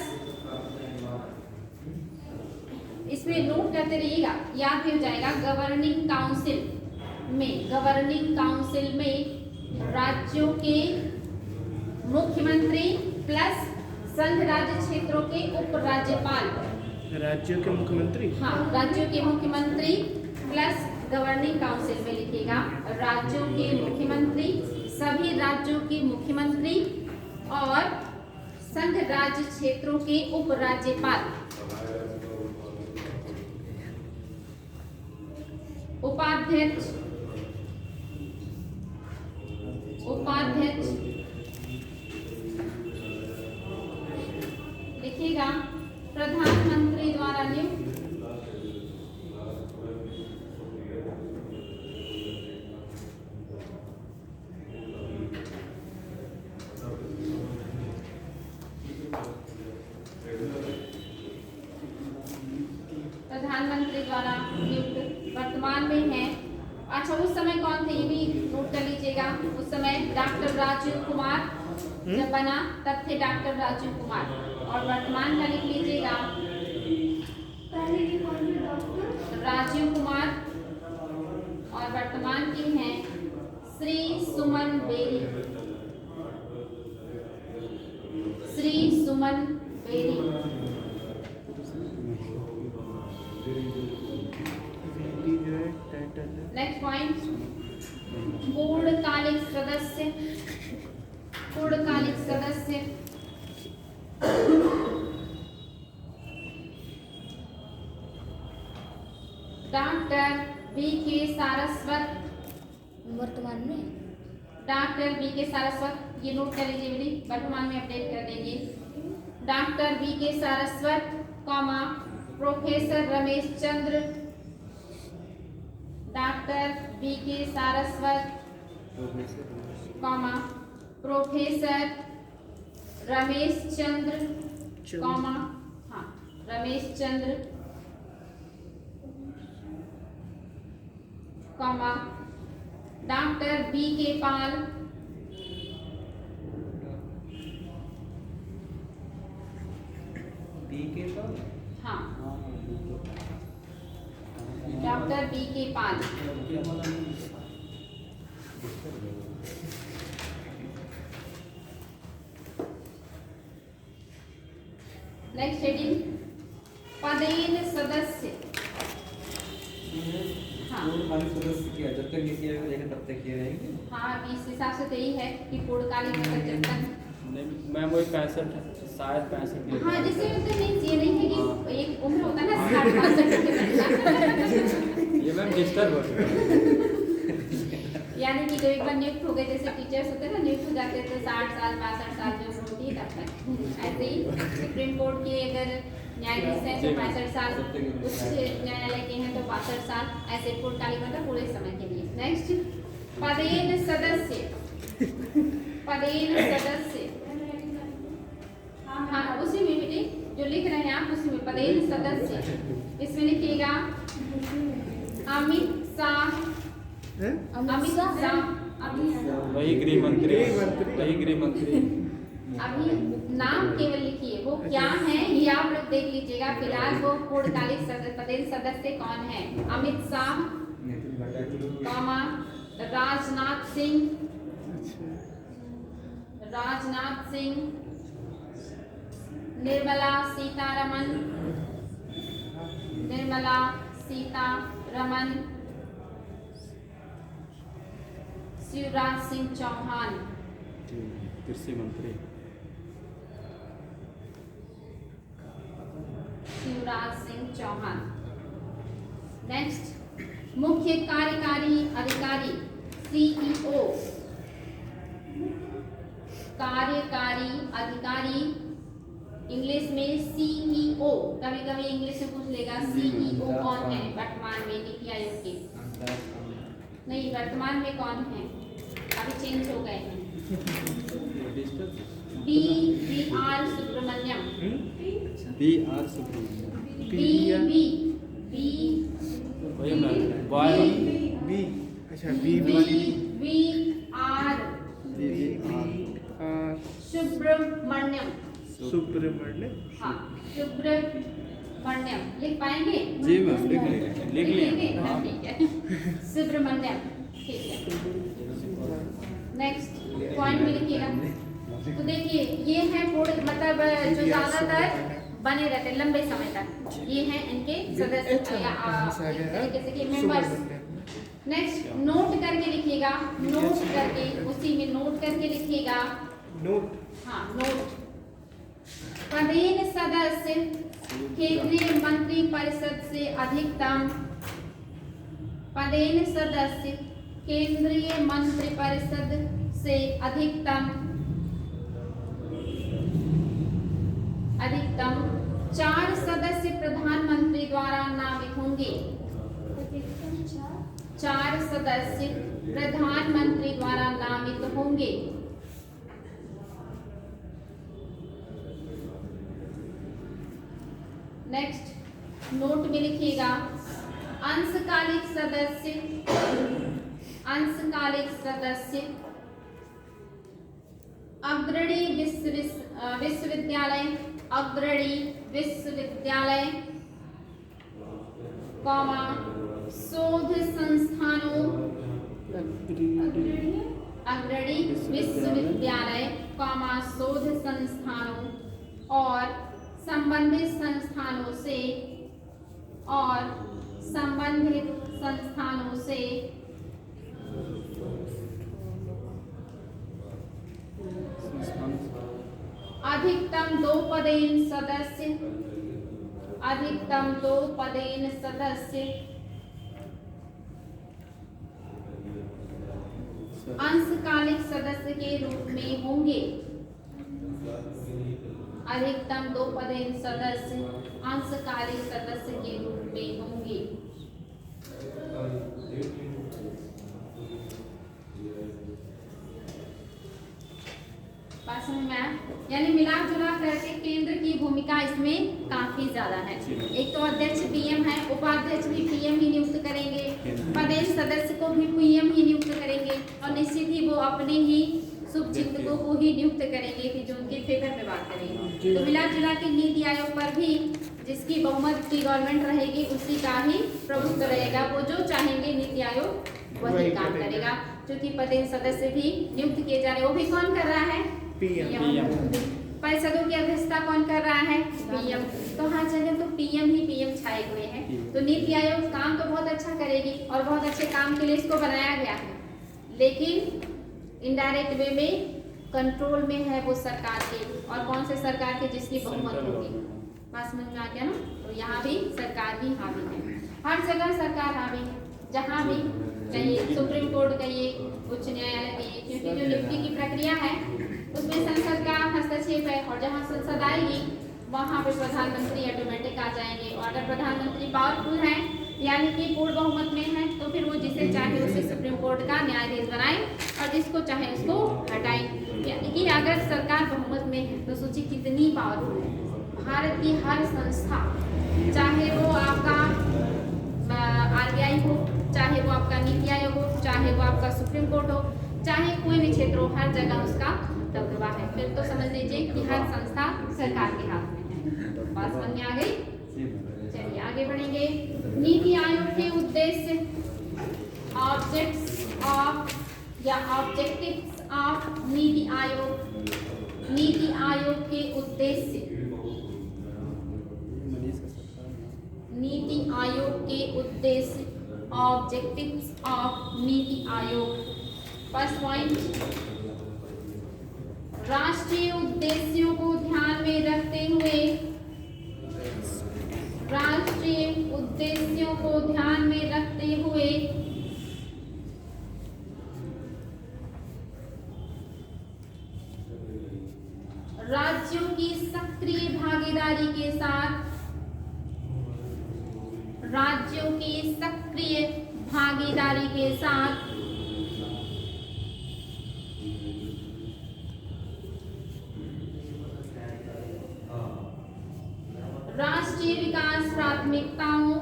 इसमें नोट करते रहिएगा, याद भी हो जाएगा। गवर्निंग काउंसिल में राज्यों के मुख्यमंत्री प्लस संघ राज्य क्षेत्रों के उपराज्यपाल। राज्यों के मुख्यमंत्री, हाँ, राज्यों के मुख्यमंत्री प्लस गवर्निंग काउंसिल में लिखिएगा राज्यों के मुख्यमंत्री, सभी राज्यों के मुख्यमंत्री और संघ राज्य क्षेत्रों के उपराज्यपाल। उपाध्यक्ष लिखिएगा प्रधानमंत्री द्वारा नियुक्त। प्रधानमंत्री द्वारा नियुक्त वर्तमान में है अच्छा, उस समय कौन थे ये भी नोट कर लीजिएगा। उस समय डॉक्टर राजीव कुमार जब बना तब थे डॉक्टर राजीव कुमार। और वर्तमान का लिख लीजिएगा पहले की कौन थे डॉक्टर? राजीव कुमार, और वर्तमान की हैं श्री सुमन बेरी। श्री सुमन बेरी। जो है टाइटल है। नेक्स्ट पॉइंट, पूर्णकालिक सदस्य। पूर्णकालिक सदस्य डॉक्टर बी के सारस्वत। वर्तमान में डॉक्टर बी के सारस्वत, ये नोट कर लीजिए बेटी, वर्तमान में अपडेट कर देंगे। डॉक्टर बी के Saraswat, comma professor Ramesh Chandra. Doctor B के Saraswat, comma professor Ramesh Chandra, comma हाँ Ramesh Chandra, comma doctor B के पाल। हाँ, डॉक्टर बी के पाल। नेक्स्ट हेडिंग, पदेन सदस्य। हाँ सदस्य किया जब तक नहीं किया जाएगा तब तक किए रहेंगे। हाँ, अभी इस हिसाब से तो यही है कि पूर्णकालिक मतलब जब तक मैम वही 65 शायद 65। हाँ, जैसे मतलब नहीं, ये नहीं है कि एक उम्र होता है ना 60-65 ये मैम डिस्टर्ब हो रहा है। यानी कि जो एक बार नियुक्त हो गए, जैसे टीचर्स होते हैं ना, नियुक्त हो जाते हैं तो 60 साल 62 साल जो उम्र होती है तब तक। ऐसे ही सुप्रीम कोर्ट के अगर न्यायाधीश हैं तो 65 साल, उच्च न्यायालय के हैं तो 62 साल, ऐसे पूर्णकालिक मतलब पूरे समय के लिए। नेक्स्ट, पदेन सदस्य। पदेन सदस्य, हाँ उसी में बेटे जो लिख रहे हैं आप उसी में पदेन सदस्य। इसमें लिखिएगा अमित शाह। अमित शाह, वही गृह मंत्री, वही गृह मंत्री। अभी नाम केवल लिखिए, वो क्या है ये आप लोग देख लीजिएगा। फिलहाल वो पूर्णकालिक पदेन सदस्य कौन है? अमित शाह, कॉमा राजनाथ सिंह। राजनाथ सिंह, निर्मला सीतारमन। निर्मला सीतारमन, शिवराज सिंह चौहान। कृषि मंत्री। शिवराज सिंह चौहान। नेक्स्ट, मुख्य कार्यकारी अधिकारी सीईओ। कार्यकारी अधिकारी इंग्लिश में सीईओ। कभी कभी इंग्लिश में पूछ लेगा सीईओ कौन है वर्तमान में नीति आयोग के। नहीं, वर्तमान में कौन है, अभी चेंज हो गए हैं। B R Subramaniam. BR Subramaniam. वही मैम वाई बी, अच्छा बी आर सुब्रमण्यम। सुब्रमण्यम। हाँ, सुब्रमण्यम लिख पाएंगे? जी मैम लिख लेंगे। हाँ, ठीक है। सुब्रमण्यम, ठीक है। नेक्स्ट पॉइंट में लिखिएगा। तो देखिए ये है पूर्ण मतलब जो ज्यादातर बने रहते हैं लंबे समय तक, ये हैं इनके सदस्य तरीके से कि मेंबर्स। नेक्स्ट, नोट करके लिखिएगा। नोट करके, उसी में नोट करके लिखिएगा। नोट, हाँ नोट। पदेन सदस्य केंद्रीय मंत्री परिषद से अधिकतम। पदेन सदस्य केंद्रीय मंत्री परिषद से अधिकतम 4 सदस्य प्रधानमंत्री द्वारा नामित होंगे। 4 सदस्य प्रधानमंत्री द्वारा नामित होंगे। नेक्स्ट, नोट में लिखिएगा अंशकालिक सदस्य अग्रणी विश्वविद्यालय कॉमा शोध संस्थानों अग्रणी विश्वविद्यालय कॉमा शोध संस्थानों और संबंधित संस्थानों से अधिकतम दो पदेन सदस्य अंशकालिक सदस्य के रूप में होंगे। अधिकतम 2 पदेन सदस्य अंशकालिक सदस्य के रूप में होंगे। बात समझ में आया? यानी मिला जुला करके केंद्र की भूमिका इसमें काफी ज्यादा है। एक तो अध्यक्ष पीएम है, उपाध्यक्ष भी पीएम ही नियुक्त करेंगे, पदेन सदस्य को भी पीएम ही नियुक्त करेंगे और निश्चित ही वो अपने ही शुभचिंतकों को ही नियुक्त करेंगे कि जो उनके फेवर में बात करेंगे। तो मिला जुला के नीति आयोग पर भी जिसकी बहुमत की गवर्नमेंट रहेगी उसी का ही प्रभुत्व रहेगा। वो जो चाहेंगे नीति आयोग वही काम करेगा। क्योंकि पदेन सदस्य भी नियुक्त किए जा रहे हैं, वो भी कौन कर रहा है? पीएम। परिषदों की अध्यक्षता कौन कर रहा है? पीएम। तो हाँ चले तो पीएम ही पीएम छाए हुए हैं। तो नीति आयोग काम तो बहुत अच्छा करेगी और बहुत अच्छे काम के लिए इसको बनाया गया है, लेकिन इनडायरेक्ट वे में कंट्रोल में है वो सरकार के, और कौन से सरकार के? जिसकी बहुमत होगी। बात समझ में आ गया ना? तो यहाँ भी सरकार ही हावी है, हर जगह सरकार हावी है। जहाँ भी कहिए, सुप्रीम कोर्ट कहिए, उच्च न्यायालय कहिए, क्योंकि जो नियुक्ति की प्रक्रिया है उसमें संसद का हस्तक्षेप है, और जहाँ संसद आएगी वहाँ पे प्रधानमंत्री ऑटोमेटिक आ जाएंगे। और अगर प्रधानमंत्री पावरफुल है यानी कि पूर्ण बहुमत में है, तो फिर वो जिसे चाहे उसे सुप्रीम कोर्ट का न्यायाधीश बनाए और जिसको चाहे उसको हटाए। यानी कि अगर सरकार बहुमत में है तो सोचिए कितनी पावरफुल है। भारत की हर संस्था, चाहे वो आपका RBI हो, चाहे वो आपका नीति आयोग हो, चाहे वो आपका सुप्रीम कोर्ट हो, चाहे कोई भी क्षेत्र हो, हर जगह उसका दबदबा है। फिर तो समझ लीजिए कि हर संस्था सरकार के हाथ में है। तो बात समझ में आ गई? चलिए आगे बढ़ेंगे। नीति आयोग के उद्देश्य, ऑब्जेक्टिव्स ऑफ नीति आयोग के उद्देश्य, नीति आयोग के उद्देश्य, objectives of NITI Aayog. First point, राष्ट्रीय उद्देश्यों को ध्यान में रखते हुए, राष्ट्रीय उद्देश्यों को ध्यान में रखते हुए राज्यों की सक्रिय भागीदारी के साथ, राज्यों की सक्रिय भागीदारी के साथ राष्ट्रीय विकास प्राथमिकताओं,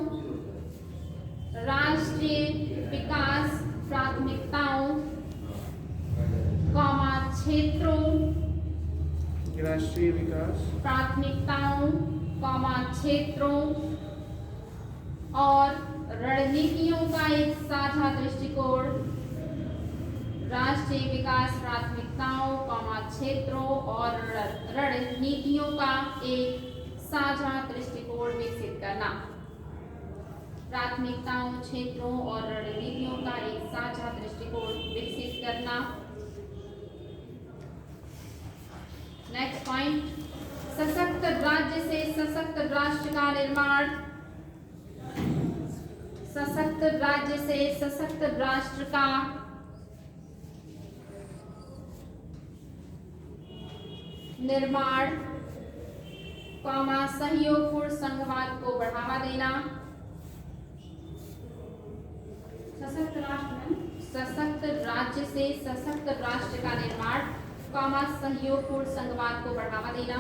क्षेत्रों, राष्ट्रीय विकास प्राथमिकताओं, क्षेत्रों और रणनीतियों का एक साझा दृष्टिकोण, राष्ट्रीय विकास प्राथमिकताओं, क्षेत्रों और रणनीतियों का एक साझा दृष्टिकोण विकसित करना। प्राथमिकताओं, क्षेत्रों और रणनीतियों का एक साझा दृष्टिकोण विकसित करना। नेक्स्ट पॉइंट, सशक्त राज्य से सशक्त राष्ट्र का निर्माण, सशक्त राज्य से सशक्त राष्ट्र का निर्माण, सहयोगपूर्ण संघवाद को बढ़ावा देना। सशक्त राज्य से सशक्त राष्ट्र का निर्माण, सहयोगपूर्ण संघवाद को बढ़ावा देना।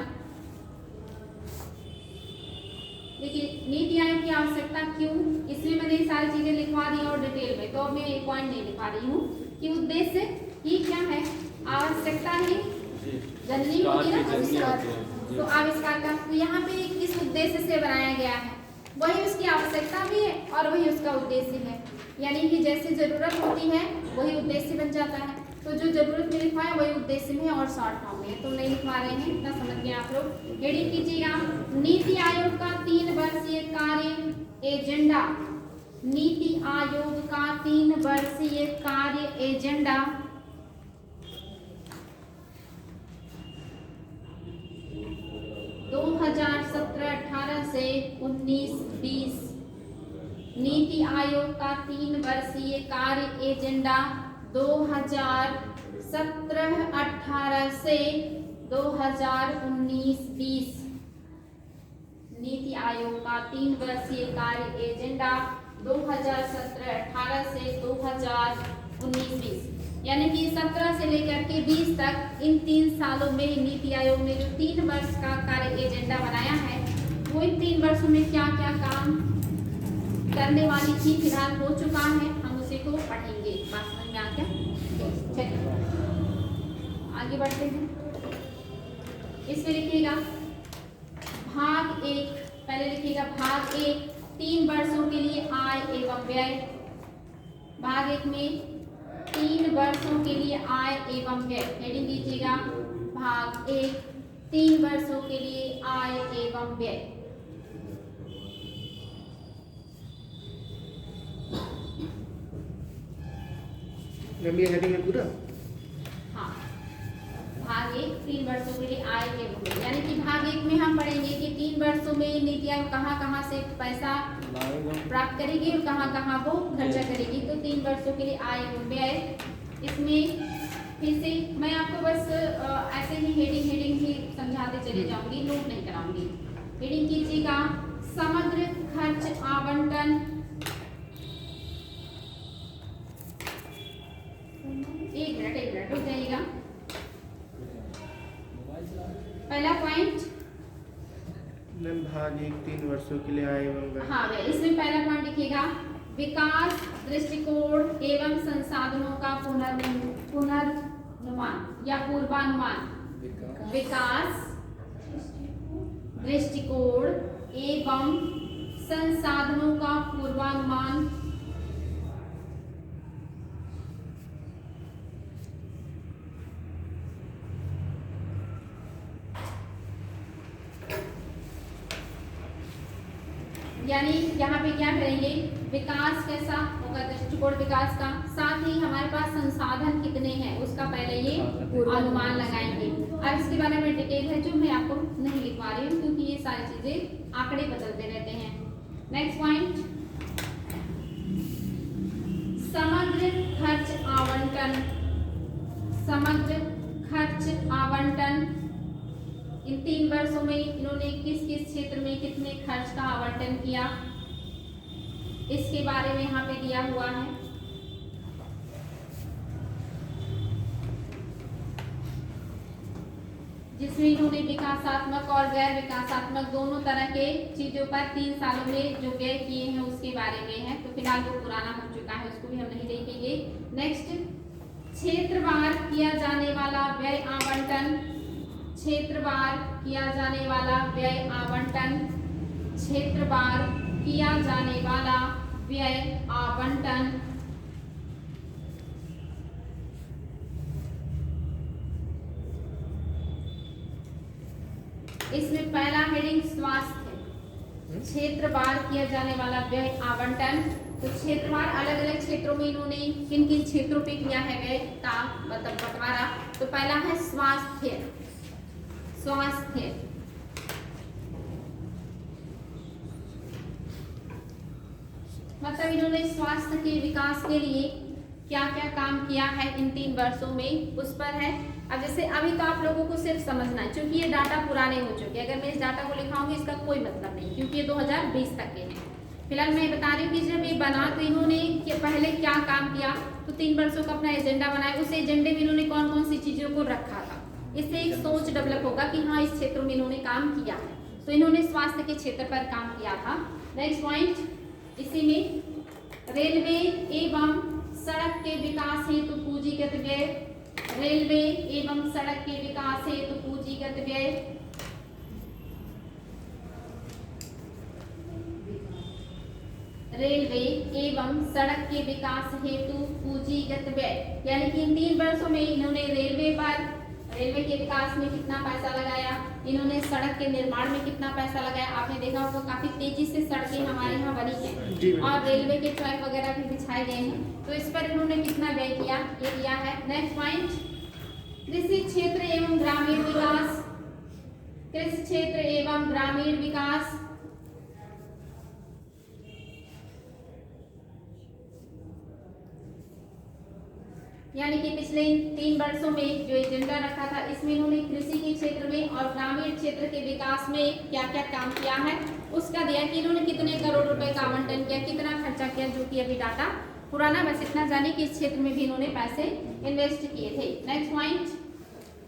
देखिए नीति आयोग की आवश्यकता क्यों, इसमें मैंने ये सारी चीजें लिखवा दी और डिटेल में, तो मैं एक पॉइंट नहीं लिखवा रही हूँ कि उद्देश्य ही क्या है, आवश्यकता ही जननी होती है ना, तो आविष्कार का, तो यहाँ पे किस उद्देश्य से बनाया गया है, वही उसकी आवश्यकता भी है और वही उसका उद्देश्य है, यानी कि जैसे जरूरत होती है वही उद्देश्य बन जाता है। तो जो जरूरत में लिखवा है वही उद्देश्य में और शॉर्ट फॉर्म में, तो नहीं लिखवा रहे हैं, इतना समझ गए आप लोग। हेडिंग कीजिएगा, नीति आयोग का 3 वर्षीय कार्य एजेंडा, नीति आयोग का 3 वर्षीय कार्य एजेंडा 2017-18 से 19-20, नीति आयोग का 3 वर्षीय कार्य एजेंडा 2017-18 से 2019-20, नीति आयोग का 3 वर्षीय कार्य एजेंडा 2017-18 से 2019-20, यानी कि 17 से लेकर के 20 तक इन 3 सालों में नीति आयोग ने जो 3 वर्ष का कार्य एजेंडा बनाया है, वो इन 3 वर्षों में क्या क्या काम करने वाली थी फिलहाल हो चुका है, हम उसी को पढ़ेंगे। बात समझ में आ गया? चलिए आगे बढ़ते हैं। इसमें लिखिएगा भाग 1, पहले लिखिएगा भाग 1 3 वर्षों के लिए आय एवं व्यय, भाग 1 में 3 वर्षों के लिए आय एवं व्यय, हेडिंग दीजिएगा भाग 1 3 वर्षों के लिए आय एवं व्यय। ये हेडिंग है पूरा। हाँ, भाग 1 3 वर्षों के लिए आय एवं व्यय, यानी कि भाग 1 में हम पढ़ेंगे कि 3 वर्षों में नीति आयोग कहाँ कहाँ से पैसा प्राप्त करेगी और कहाँ कहाँ वो खर्चा करेगी, तो 3 वर्षों के लिए आय एवं व्यय। इसमें फिर से मैं आपको बस ऐसे ही हेडिंग ही समझाते चले जाऊंगी, नोट नहीं कराऊंगी। हेडिंग कीजिएगा समग्र खर्च आवंटन, एक मिनट रुक जाइएगा। पहला पॉइंट भाग 1 3 वर्षों के लिए आय एवं व्यय। हाँ, इसमें पहला पॉइंट लिखिएगा विकास दृष्टिकोण एवं संसाधनों का पुनर्नुमान या पूर्वानुमान, विकास दृष्टिकोण एवं संसाधनों का पूर्वानुमान, यानी यहाँ पे क्या करेंगे, विकास कैसा होगा, दृष्टिकोण विकास का, साथ ही हमारे पास संसाधन कितने हैं उसका पहले ये अनुमान लगाएंगे। अब इसके बारे में डिटेल है जो मैं आपको नहीं लिखवा रही हूँ क्योंकि ये सारी चीजें आंकड़े बदलते रहते हैं। नेक्स्ट पॉइंट समग्र खर्च आवंटन, समग्र खर्च आवंटन, इन 3 वर्षों में इन्होंने किस किस क्षेत्र में कितने खर्च का आवंटन किया, इसके बारे में यहाँ पे दिया हुआ है। जिसमें इन्होंने विकासात्मक और गैर विकासात्मक दोनों तरह के चीजों पर 3 सालों में जो व्यय किए हैं उसके बारे में है, तो फिलहाल वो पुराना हो चुका है, उसको भी हम नहीं देखेंगे। नेक्स्ट क्षेत्रवार किया जाने वाला व्यय आवंटन, क्षेत्रवार किया जाने वाला व्यय आवंटन, क्षेत्रवार किया जाने वाला व्यय आवंटन। इसमें पहला हेडिंग स्वास्थ्य, क्षेत्रवार किया जाने वाला व्यय आवंटन, तो क्षेत्रवार अलग अलग क्षेत्रों में इन्होंने किन किन क्षेत्रों पे किया है व्यय का मतलब बंटवारा, तो पहला है स्वास्थ्य, स्वास्थ्य मतलब इन्होंने स्वास्थ्य के विकास के लिए क्या क्या काम किया है इन 3 वर्षों में उस पर है। अब जैसे अभी तो आप लोगों को सिर्फ समझना है क्योंकि ये डाटा पुराने हो चुके हैं, अगर मैं इस डाटा को लिखाऊंगी इसका कोई मतलब नहीं क्योंकि ये 2020 तक के हैं। फिलहाल मैं बता रही हूँ कि जब ये बना तो इन्होंने पहले क्या काम किया, तो 3 वर्षों का अपना एजेंडा बनाया, उस एजेंडे में इन्होंने कौन कौन सी चीजों को रखा था, इससे एक सोच डेवलप होगा कि हाँ इस क्षेत्र में इन्होंने काम किया है। तो इन्होंने स्वास्थ्य के क्षेत्र पर काम किया था। नेक्स्ट पॉइंट, इसी में रेलवे एवं सड़क के विकास हेतु पूंजीगत व्यय, रेलवे एवं सड़क के विकास हेतु पूंजीगत व्यय, रेलवे एवं सड़क के विकास हेतु पूंजीगत व्यय, यानी कि इन 3 वर्षों में इन्होंने रेलवे के विकास में कितना पैसा लगाया, इन्होंने सड़क के निर्माण में कितना पैसा लगाया। आपने देखा होगा काफी तेजी से सड़कें हमारे यहाँ बनी हैं और रेलवे के ट्रैक वगैरह भी बिछाए गए हैं, तो इस पर इन्होंने कितना व्यय किया, ये किया है। नेक्स्ट पॉइंट, कृषि क्षेत्र एवं ग्रामीण विकास, कृषि क्षेत्र एवं ग्रामीण विकास, यानी कि पिछले 3 वर्षों में जो एजेंडा रखा था इसमें इन्होंने कृषि के क्षेत्र में और ग्रामीण क्षेत्र के विकास में क्या क्या काम किया है उसका दिया कि इन्होंने कितने करोड़ रुपए का आवंटन किया, कितना खर्चा किया, जो कि अभी डाटा पुराना, बस इतना जाने कि इस क्षेत्र में भी इन्होंने पैसे इन्वेस्ट किए थे। नेक्स्ट पॉइंट,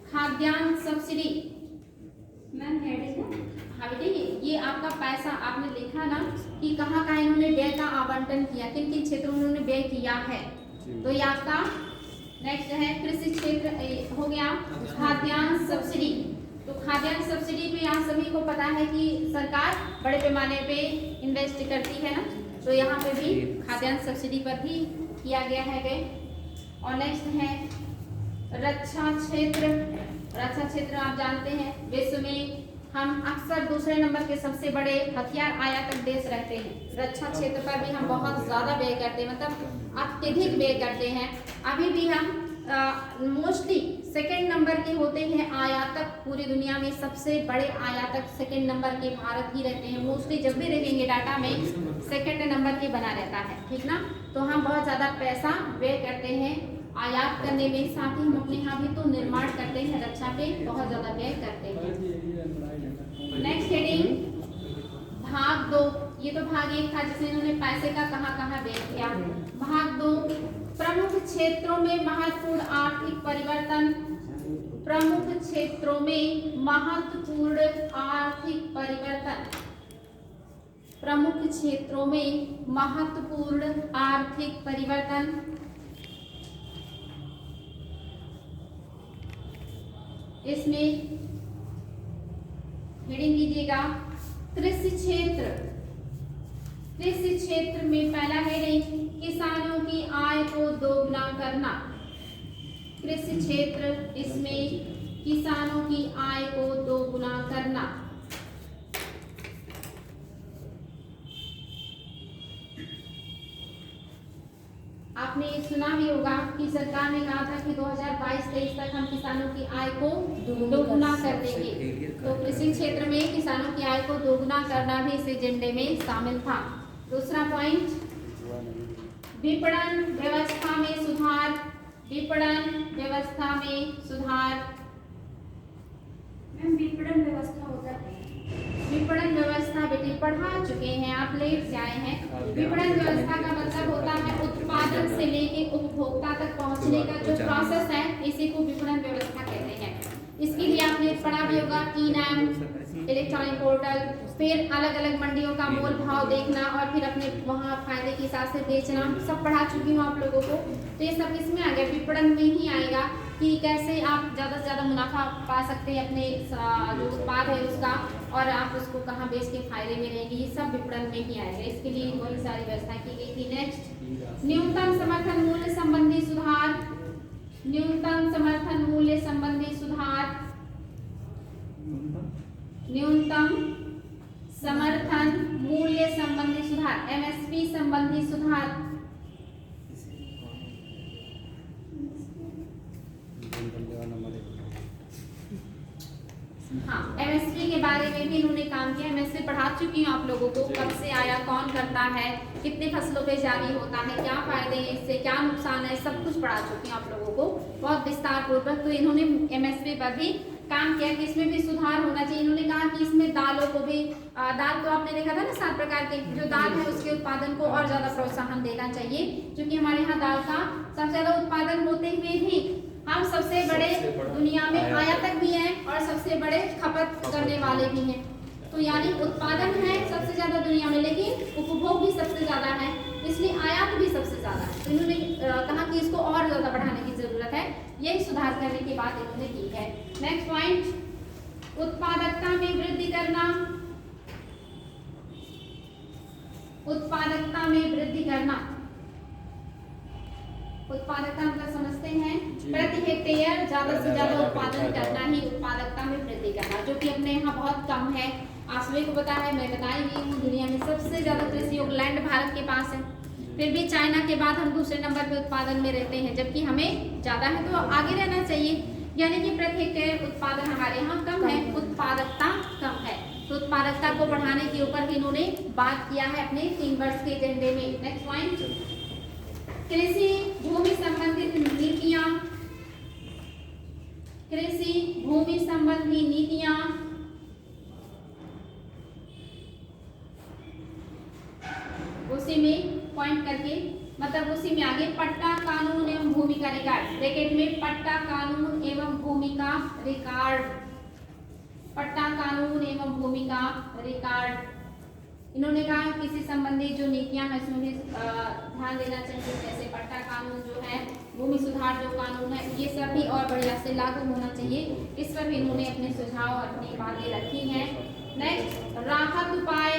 खाद्यान्न सब्सिडी। मैम हाँ बेटे, ये आपका पैसा आपने लिखा ना कि कहाँ कहाँ इन्होंने व्यय का आवंटन किया, किन किन क्षेत्रों में उन्होंने व्यय किया है, तो ये आपका नेक्स्ट है कृषि क्षेत्र हो गया। खाद्यान्न सब्सिडी, तो खाद्यान्न सब्सिडी पे यहाँ सभी को पता है कि सरकार बड़े पैमाने पे इन्वेस्ट करती है ना, तो यहाँ पे भी खाद्यान्न सब्सिडी पर भी किया गया है। और नेक्स्ट है रक्षा क्षेत्र। रक्षा क्षेत्र आप जानते हैं विश्व में हम अक्सर दूसरे नंबर के सबसे बड़े हथियार आयातक देश रहते हैं। रक्षा क्षेत्र पर भी हम बहुत ज्यादा व्यय करते हैं, मतलब अत्यधिक व्यय करते हैं। अभी भी हम मोस्टली सेकंड नंबर के होते हैं आयातक, पूरी दुनिया में सबसे बड़े आयातक सेकंड नंबर के भारत ही रहते हैं। मोस्टली जब भी देखेंगे डाटा में सेकंड नंबर के बना रहता है, ठीक ना। तो हम बहुत ज्यादा पैसा व्यय करते हैं आयात करने में, साथ ही हम अपने यहाँ भी तो निर्माण करते हैं, रक्षा पे बहुत ज्यादा व्यय करते हैं। नेक्स्ट हेडिंग भाग 2, ये तो भाग 1 था जिसमें इन्होंने पैसे का कहाँ व्यय किया। भाग 2, प्रमुख क्षेत्रों में महत्वपूर्ण आर्थिक परिवर्तन। प्रमुख क्षेत्रों में महत्वपूर्ण आर्थिक परिवर्तन। प्रमुख क्षेत्रों में महत्वपूर्ण आर्थिक परिवर्तन। इसमें हेडिंग लीजिएगा कृषि क्षेत्र। कृषि क्षेत्र में पहला हेडिंग किसानों की आय को दोगुना करना। कृषि क्षेत्र, इसमें किसानों की आय को दोगुना करना। आपने सुना भी होगा कि सरकार ने कहा था कि 2022-23 तक हम किसानों की आय को दोगुना कर देंगे, तो कृषि क्षेत्र में किसानों की आय को दोगुना करना भी इस एजेंडे में शामिल था। दूसरा पॉइंट, विपणन व्यवस्था में सुधार। विपणन व्यवस्था में सुधार। मैम विपणन व्यवस्था होता है, विपणन व्यवस्था बेटे पढ़ा चुके हैं आप, लेट से आए हैं। विपणन व्यवस्था का मतलब होता है उत्पादन से लेके उपभोक्ता तक पहुंचने का जो प्रोसेस है, इसी को विपणन व्यवस्था कहते हैं। इसके लिए आपने पढ़ा भी होगा ई-नाम, इलेक्ट्रॉनिक पोर्टल, फिर अलग अलग मंडियों का मोल भाव देखना और फिर अपने वहाँ फायदे के हिसाब से बेचना, सब पढ़ा चुकी हूँ आप लोगों को। तो ये सब इसमें आ गया, विपणन में ही आएगा कि कैसे आप ज़्यादा से ज़्यादा मुनाफा पा सकते हैं अपने जो उत्पाद है उसका, और आप उसको कहाँ बेच के फायदे में रहेंगे, ये सब विपणन में ही आएगा। इसके लिए वही सारी व्यवस्था की गई थी। नेक्स्ट, न्यूनतम समर्थन मूल्य संबंधी सुधार। न्यूनतम समर्थन मूल्य संबंधी सुधार। न्यूनतम समर्थन मूल्य संबंधी सुधार, एमएसपी संबंधी सुधार। हाँ, एमएसपी के बारे में भी इन्होंने काम किया। एमएसपी पढ़ा चुकी हूँ आप लोगों को, कब से आया, कौन करता है, कितने फसलों पे जारी होता है, क्या फायदे हैं इससे, क्या नुकसान है, सब कुछ पढ़ा चुकी हूँ आप लोगों को बहुत विस्तार पूर्वक। तो इन्होंने एमएसपी पर भी काम किया कि इसमें भी सुधार होना चाहिए। इन्होंने कहा कि इसमें दालों को भी, दाल तो आपने देखा था ना 7 प्रकार के, जो दाल है उसके उत्पादन को और ज्यादा प्रोत्साहन देना चाहिए, क्योंकि हमारे यहाँ दाल का सबसे ज्यादा उत्पादन होते हुए भी हम सबसे बड़े दुनिया में आयातक भी हैं और सबसे बड़े खपत करने वाले भी हैं। तो यानी उत्पादन है सबसे ज्यादा दुनिया में, लेकिन उपभोग भी सबसे ज्यादा है, इसलिए आयात भी सबसे ज्यादा है। तो इन्होंने कहा कि इसको और ज्यादा बढ़ाने की जरूरत है। यही सुधार करने की बात इन्होंने की है। नेक्स्ट पॉइंट, उत्पादकता में वृद्धि करना। उत्पादकता में वृद्धि करना, उत्पादकता मतलब समझते हैं प्रति हेक्टेयर ज्यादा से ज्यादा उत्पादन करना ही उत्पादकता में वृद्धि करना, जो कि अपने यहाँ बहुत कम है। आप सभी को पता है, मैं बताई भी हूँ, दुनिया में सबसे ज्यादा कृषि योग्य लैंड भारत के पास है। फिर भी चाइना के बाद हम दूसरे नंबर पे उत्पादन में रहते हैं, जबकि हमें ज्यादा है, तो आगे रहना चाहिए। यानी कि प्रति हेक्टेयर उत्पादन हमारे यहाँ कम है, उत्पादकता कम है। तो उत्पादकता को बढ़ाने के ऊपर भी इन्होंने बात किया है अपने 3 वर्ष के एजेंडे में। नेक्स्ट पॉइंट, कृषि भूमि संबंधित नीतियां। कृषि भूमि संबंधी नीतियां, उसी में पॉइंट करके, मतलब उसी में आगे पट्टा कानून एवं भूमि का रिकॉर्ड, ब्रैकेट में पट्टा कानून एवं भूमि का रिकॉर्ड, पट्टा कानून एवं भूमि का रिकॉर्ड। इन्होंने कहा किसी संबंधी जो नीतियां हैं इसमें भी ध्यान देना चाहिए, जैसे पट्टा कानून जो है, भूमि सुधार जो कानून है, ये सब भी और बढ़िया से लागू होना चाहिए। इस पर भी इन्होंने अपने सुझाव, अपनी बातें रखी हैं। नेक्स्ट, राहत उपाय।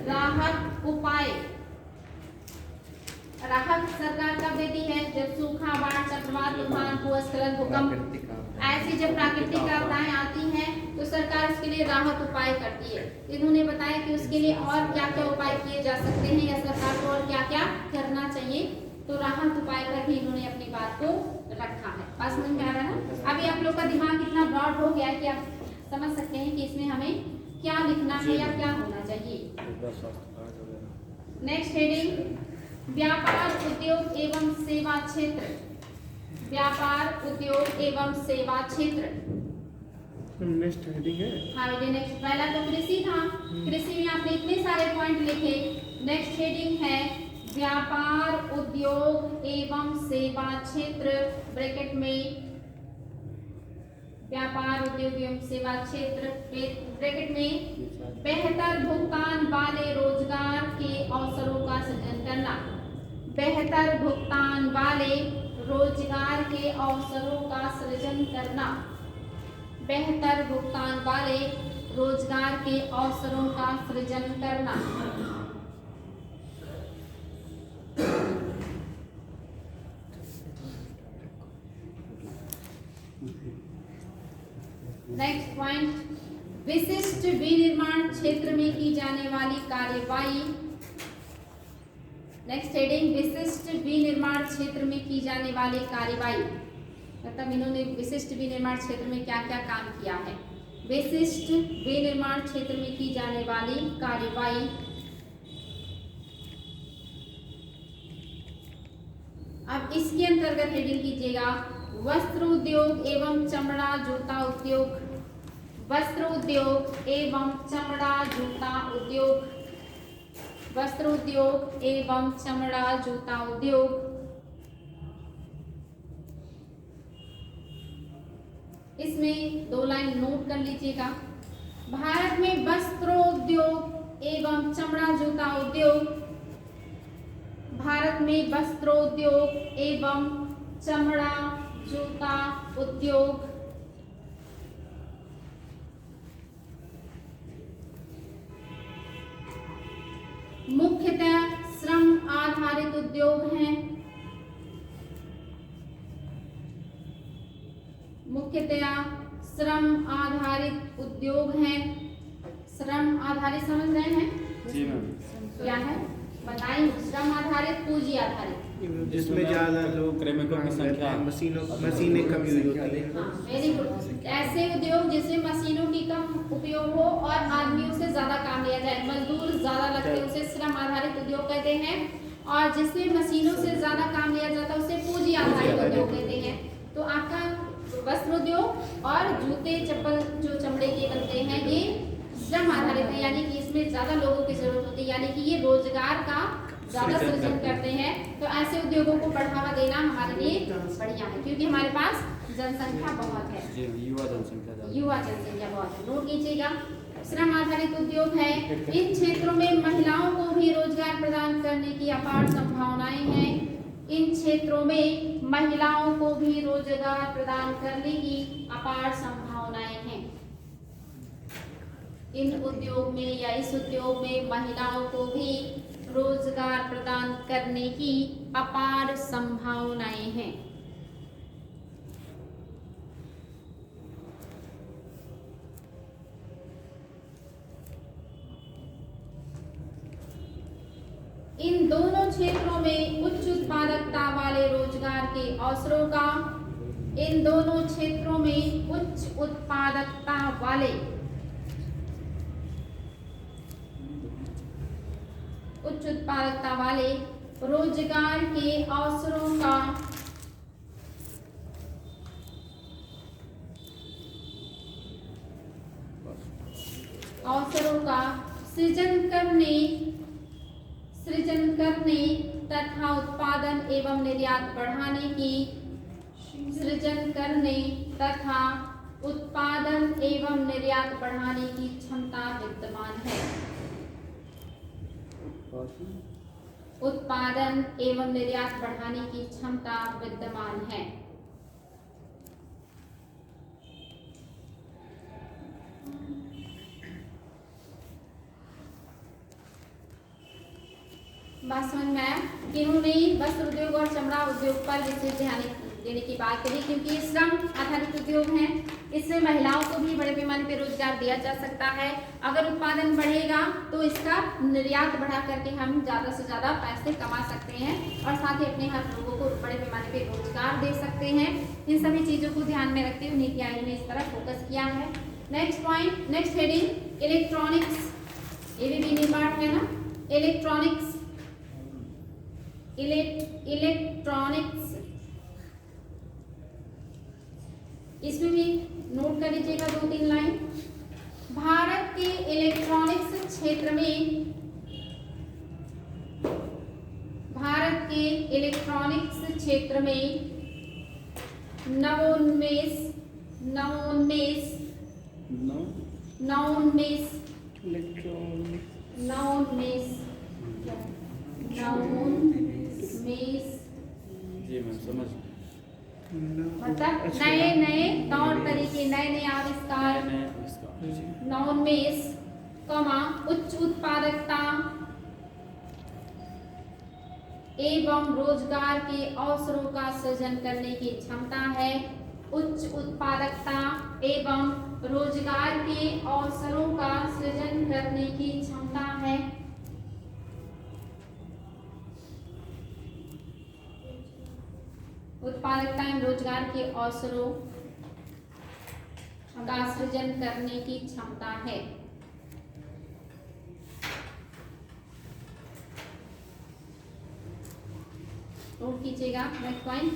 राहत उपाय, राहत सरकार कब देती है? जब सूखा, बाढ़, चक्रवात, तूफान, भूस्खलन, भूकंप, ऐसी जब प्राकृतिक आपदाएं आती हैं तो सरकार उसके लिए राहत उपाय करती है। इन्होंने बताया कि उसके लिए और क्या क्या उपाय किए जा सकते हैं या सरकार को और क्या क्या करना चाहिए। तो राहत उपाय पर भी इन्होंने अपनी बात को रखा है। बात समझ में आ रहा है ना? अभी आप लोग का दिमाग कितना ब्रॉड हो गया है कि आप समझ सकते हैं कि इसमें हमें क्या लिखना है या क्या होना चाहिए। नेक्स्ट हेडिंग, व्यापार, उद्योग एवं सेवा क्षेत्र। व्यापार, उद्योग एवं सेवा क्षेत्र। नेक्स्ट हेडिंग है। हाँ बेटे, नेक्स्ट पहला तो कृषि था, कृषि में आपने इतने सारे पॉइंट लिखे। नेक्स्ट हेडिंग है व्यापार, उद्योग एवं सेवा क्षेत्र, ब्रैकेट में व्यापार, उद्योग एवं सेवा क्षेत्र, ब्रैकेट में बेहतर भुगतान वाले रोजगार के अवसरों का सृजन करना। बेहतर भुगतान वाले रोजगार के अवसरों का सृजन करना। बेहतर भुगतान वाले रोजगार के अवसरों का सृजन करना। नेक्स्ट पॉइंट, विशिष्ट विनिर्माण क्षेत्र में की जाने वाली कार्यवाही। नेक्स्ट हेडिंग, विशिष्ट विनिर्माण क्षेत्र में की जाने वाली कार्यवाही, मतलब इन्होंने विशिष्ट विनिर्माण क्षेत्र में क्या क्या काम किया है। विशिष्ट विनिर्माण क्षेत्र में की जाने वाली कार्यवाही। अब इसके अंतर्गत हेडिंग कीजिएगा वस्त्र उद्योग एवं चमड़ा जूता उद्योग। वस्त्र उद्योग एवं चमड़ा जूता उद्योग। वस्त्र उद्योग एवं चमड़ा जूता उद्योग। इसमें 2 लाइन नोट कर लीजिएगा। भारत में वस्त्रोद्योग एवं चमड़ा जूता उद्योग। भारत में वस्त्रोद्योग एवं चमड़ा जूता उद्योग मुख्यतः श्रम आधारित उद्योग हैं। मुख्यतया श्रम आधारित उद्योग हैं। श्रम आधारित समझ रहे हैं? जी मैम। क्या है बताइए? श्रम आधारित, पूंजी आधारित, जिसमें ज्यादा लोग श्रमिकों की संख्या, मशीनें कम यूज होती हैं। Very good. ऐसे उद्योग जिसमें मशीनों की कम उपयोग हो और आदमियों से ज्यादा काम लिया जाए, मजदूर ज्यादा लगते हैं, उसे श्रम आधारित उद्योग कहते हैं। और जिसमें मशीनों से ज्यादा काम लिया जाता है उसे पूंजी आधारित उद्योग कहते हैं। तो आपका वस्त्र उद्योग और जूते चप्पल जो चमड़े के बनते हैं ये श्रम आधारित है, यानी कि इसमें ज्यादा लोगों की जरूरत होती है, यानी कि ये रोजगार का ज्यादा सृजन करते हैं। तो ऐसे उद्योगों को बढ़ावा देना हमारे लिए बढ़िया है, क्योंकि हमारे पास जनसंख्या बहुत है, युवा जनसंख्या युवा जनसंख्या बहुत है। नोट कीजिएगा। श्रम आधारित उद्योग है। इन क्षेत्रों में महिलाओं को भी रोजगार प्रदान करने की अपार संभावनाएं हैं। इन क्षेत्रों में महिलाओं को भी रोजगार प्रदान करने की अपार संभावनाएं हैं। इन उद्योग में या इस उद्योग में महिलाओं को भी रोजगार प्रदान करने की अपार संभावनाएं हैं। इन दोनों क्षेत्रों में उच्च उत्पादकता वाले रोजगार के अवसरों का, इन दोनों क्षेत्रों में उच्च उत्पादकता वाले रोजगार के अवसरों का सृजन करने तथा उत्पादन एवं निर्यात बढ़ाने की क्षमता विद्यमान है। उत्पादन एवं निर्यात बढ़ाने की क्षमता विद्यमान है। बात समझ में आया? इन्होंने वस्त्र उद्योग और चमड़ा उद्योग पर विशेष ध्यान देने की बात करी, क्योंकि श्रम आधारित उद्योग है। इससे महिलाओं को भी बड़े पैमाने पर रोजगार दिया जा सकता है। अगर उत्पादन बढ़ेगा तो इसका निर्यात बढ़ा करके हम ज़्यादा से ज़्यादा पैसे कमा सकते हैं और साथ ही अपने हर लोगों को बड़े पैमाने पर रोजगार दे सकते हैं। इन सभी चीज़ों को ध्यान में रखते हुए नीति आयोग ने इस तरह फोकस किया है। Next point, next heading electronics. ये भी निर्माण है ना, इलेक्ट्रॉनिक्स। इसमें भी नोट कर लीजिएगा 2-3 लाइन। भारत के इलेक्ट्रॉनिक्स क्षेत्र में नवोन्मेष जी मैम समझ। मतलब नए तौर तरीके, नए आविष्कार, नवोन्मेष, उच्च उत्पादकता एवं रोजगार के अवसरों का सृजन करने की क्षमता है। उच्च उत्पादकता एवं रोजगार के अवसरों का सृजन करने की क्षमता है। उत्पादकता एवं रोजगार के अवसरों का सृजन करने की क्षमता है। नोट कीजिएगा नेक्स्ट पॉइंट।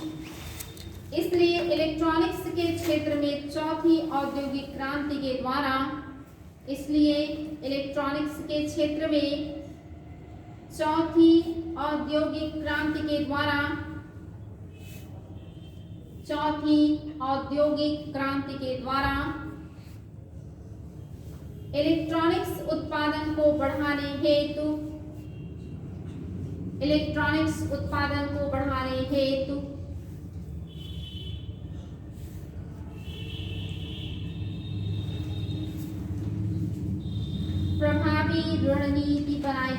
इसलिए इलेक्ट्रॉनिक्स के क्षेत्र में चौथी औद्योगिक क्रांति के द्वारा इलेक्ट्रॉनिक्स उत्पादन को बढ़ाने हेतु प्रभावी रणनीति बनाई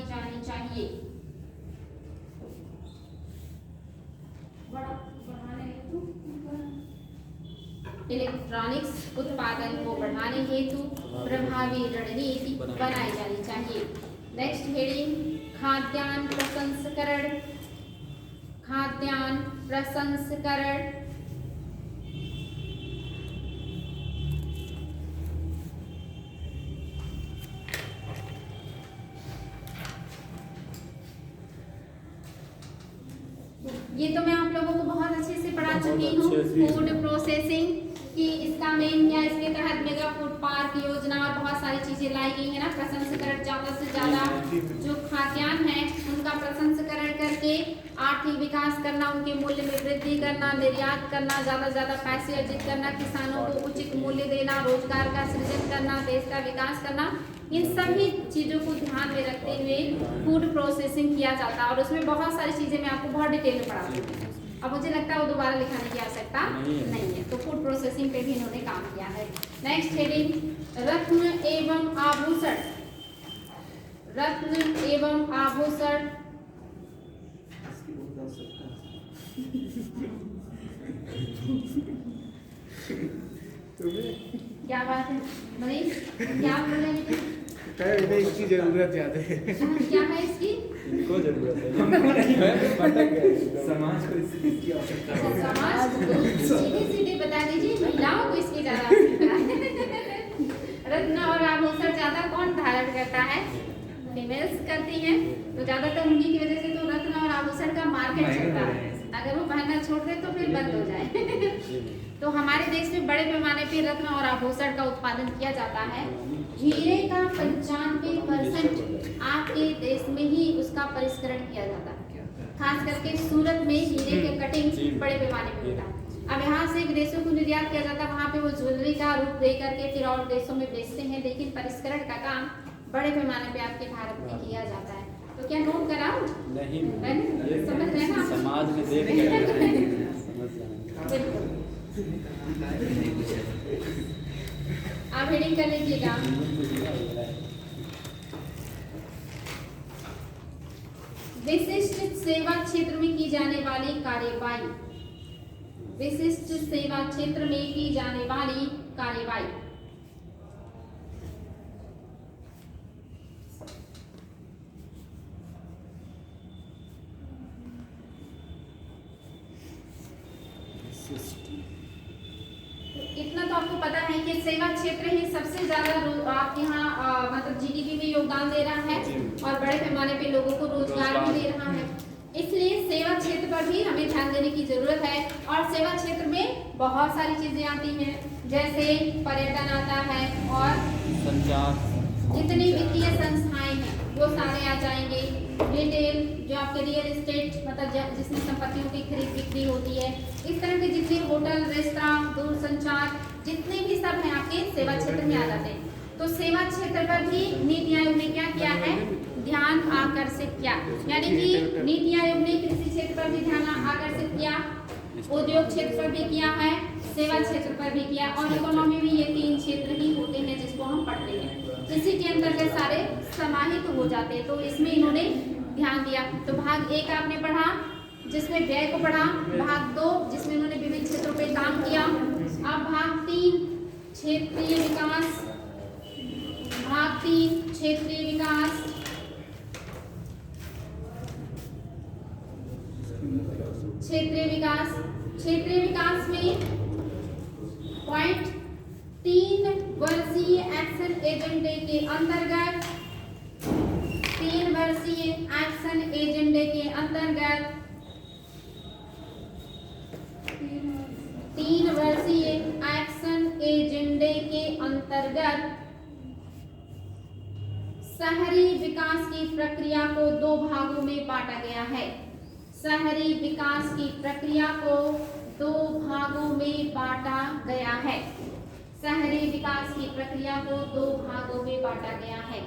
जानी चाहिए। इलेक्ट्रॉनिक्स उत्पादन को बढ़ाने हेतु प्रभावी रणनीति बनाई जानी चाहिए। नेक्स्ट हेडिंग खाद्यान्न प्रसंस्करण। ये तो मैं आप लोगों को बहुत अच्छे से पढ़ा चुकी हूँ। फूड प्रोसेसिंग, कि इसका मेन क्या, इसके तहत मेगा फूड पार्क योजना और बहुत सारी चीजें लाई गई है ना। प्रसंस्करण ज्यादा से ज्यादा जो खाद्यान्न है उनका प्रसंस्करण करके आर्थिक विकास करना, उनके मूल्य में वृद्धि करना, निर्यात करना, ज्यादा से ज्यादा पैसे अर्जित करना, किसानों को उचित मूल्य देना, रोजगार का सृजन करना, देश का विकास करना, इन सभी चीजों को ध्यान में रखते हुए फूड प्रोसेसिंग किया जाता है। और उसमें बहुत सारी चीजें मैं आपको बहुत डिटेल में पढ़ाती हूँ, अब मुझे लगता है वो दोबारा लिखाने की आवश्यकता नहीं है। तो फूड प्रोसेसिंग पे भी इन्होंने काम किया है। नेक्स्ट हेडिंग, रत्न एवं आभूषण। रत्न एवं आभूषण क्या बात है मनीष, क्या बोल रहे हैं? है इसकी जरूरत ज्यादा है। क्या है इसकी? इनको जरूरत है समाज को इसकी आवश्यकता है। समाज को सीधे सीधे बता दीजिए, महिलाओं को इसकी ज्यादा आवश्यकता है। रत्न और आभूषण ज्यादा कौन धारण करता है? फीमेल्स करती हैं। तो ज्यादातर उन्हीं की वजह से तो रत्न और आभूषण का मार्केट चलता है। अगर वो पहनना छोड़ दे तो फिर बंद हो जाए। तो हमारे देश में बड़े पैमाने पे रत्न और आभूषण का उत्पादन किया जाता है। हीरे का 95% आपके देश में ही उसका परिष्करण किया जाता है। खास करके सूरत में हीरे के कटिंग बड़े पैमाने पे होता है। अब यहाँ से विदेशों को निर्यात किया जाता है, वहाँ पे वो ज्वेलरी का रूप दे करके फिर और देशों में बेचते हैं। लेकिन परिष्करण का काम बड़े पैमाने पे आपके भारत में किया जाता है। तो क्या नोट कराओ? नहीं, समझ रहे हैं ना? समाज में देख के समझ जाएंगे। आप हेडिंग कर लीजिएगा। विशिष्ट सेवा क्षेत्र में की जाने वाली कार्यवाही। विशिष्ट सेवा क्षेत्र में की जाने वाली कार्यवाही। इतना तो आपको पता है कि सेवा क्षेत्र ही सबसे ज्यादा आप यहाँ मतलब जीडीपी में योगदान दे रहा है और बड़े पैमाने पे लोगों को रोजगार भी दे रहा है। इसलिए सेवा क्षेत्र पर भी हमें ध्यान देने की जरूरत है। और सेवा क्षेत्र में बहुत सारी चीजें आती हैं, जैसे पर्यटन आता है और संचार, जितनी वित्तीय संस्थाएं हैं वो सारे आ जाएंगे। रिटेल, जो आपके रियल एस्टेट मतलब जिसमें संपत्तियों की खरीद बिक्री होती है, इस तरह के जितने होटल, रेस्तरां, दूरसंचार, जितने भी सब हैं आपके सेवा क्षेत्र में आ जाते हैं। तो सेवा क्षेत्र पर भी नीति आयोग ने क्या किया है? ध्यान आकर्षित किया। यानी कि नीति आयोग ने कृषि क्षेत्र पर भी ध्यान आकर्षित किया, उद्योग क्षेत्र पर भी किया है, सेवा क्षेत्र पर भी किया। और इकोनॉमी में ये 3 क्षेत्र ही होते हैं जिसको हम पढ़ते हैं। इसी के अंतर्गत सारे समाहित हो जाते हैं। तो इसमें इन्होंने ध्यान दिया। तो भाग 1 आपने पढ़ा जिसमें व्यय को पढ़ा, भाग 2 जिसमें इन्होंने विभिन्न क्षेत्रों पे काम किया। अब भाग 3 क्षेत्रीय विकास। भाग 3 क्षेत्रीय विकास। क्षेत्रीय विकास। क्षेत्रीय विकास में पॉइंट 3 वर्षीय एक्शन एजेंडे के अंतर्गत 3 वर्षीय एक्शन एजेंडे के अंतर्गत 3 वर्षीय एक्शन एजेंडे के अंतर्गत शहरी विकास की प्रक्रिया को 2 भागों में बांटा गया है। शहरी विकास की प्रक्रिया को 2 भागों में बांटा गया है। शहरी विकास की प्रक्रिया को 2 भागों में बांटा गया है।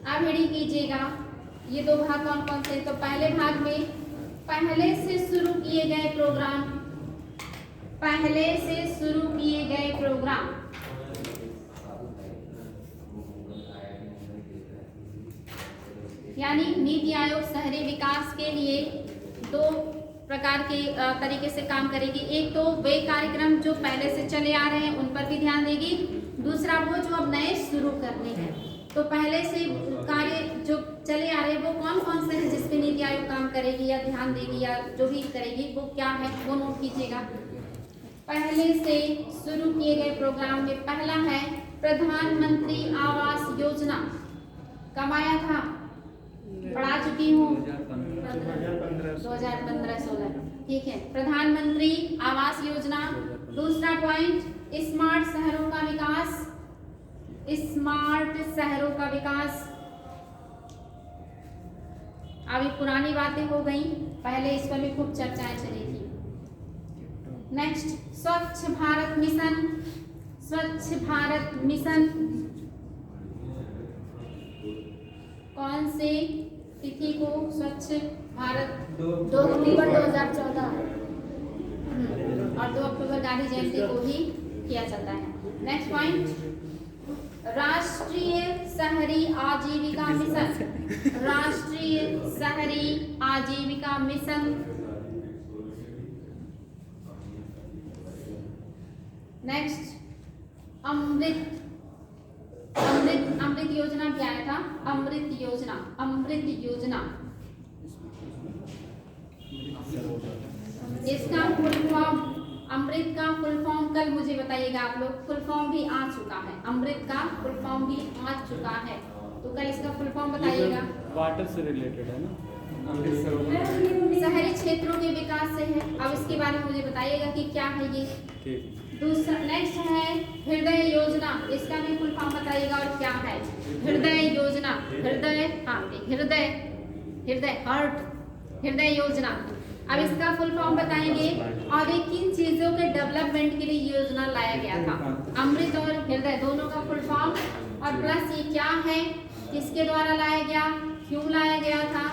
अब हेडिंग कीजिएगा, ये 2 भाग कौन कौन से? तो पहले भाग में पहले से शुरू किए गए प्रोग्राम। पहले से शुरू किए गए प्रोग्राम। यानी नीति आयोग शहरी विकास के लिए 2 प्रकार के तरीके से काम करेगी। एक तो वे कार्यक्रम जो पहले से चले आ रहे हैं उन पर भी ध्यान देगी। दूसरा वो जो अब नए शुरू करने हैं। तो पहले से कार्य जो चले आ रहे हैं वो कौन कौन से हैं जिस पे नीति आयोग काम करेगी या ध्यान देगी या जो भी करेगी वो क्या है वो नोट कीजिएगा। पहले से शुरू किए गए प्रोग्राम में पहला है प्रधानमंत्री आवास योजना। कब आया था? पढ़ा चुकी हूँ 2015 2015-16। ठीक है। प्रधानमंत्री आवास योजना। दूसरा पॉइंट, स्मार्ट शहरों का विकास। स्मार्ट शहरों का विकास। अभी पुरानी बातें हो गई, पहले इस पर भी खूब चर्चाएं चली थी। नेक्स्ट, स्वच्छ भारत मिशन। स्वच्छ भारत मिशन कौन से तिथि को स्वच्छ भारत? 2 अक्टूबर 2014 और 2 अक्टूबर गांधी जयंती को ही किया जाता है। नेक्स्ट पॉइंट, राष्ट्रीय शहरी आजीविका मिशन। राष्ट्रीय शहरी आजीविका मिशन। नेक्स्ट, अमृत योजना भी आया था। अमृत योजना। इसका फुल फॉर्म, अमृत का फुल फॉर्म कल मुझे बताइएगा आप लोग। फुल फॉर्म भी आ चुका है, अमृत का फुल फॉर्म भी आ चुका है, तो कल इसका फुल फॉर्म बताइएगा। वाटर से रिलेटेड है ना? शहरी क्षेत्रों के विकास से है। अब इसके बारे में मुझे बताइएगा कि क्या है ये। ठीक। दूसरा नेक्स्ट है हृदय योजना। इसका भी फुल फॉर्म बताइएगा और क्या है हृदय योजना। हृदय योजना। अब इसका फुल फॉर्म बताएंगे और ये किन चीजों के डेवलपमेंट के लिए योजना लाया गया था। अमृत और हृदय दोनों का फुल फॉर्म, और प्लस ये क्या है, किसके द्वारा लाया गया, क्यों लाया गया था,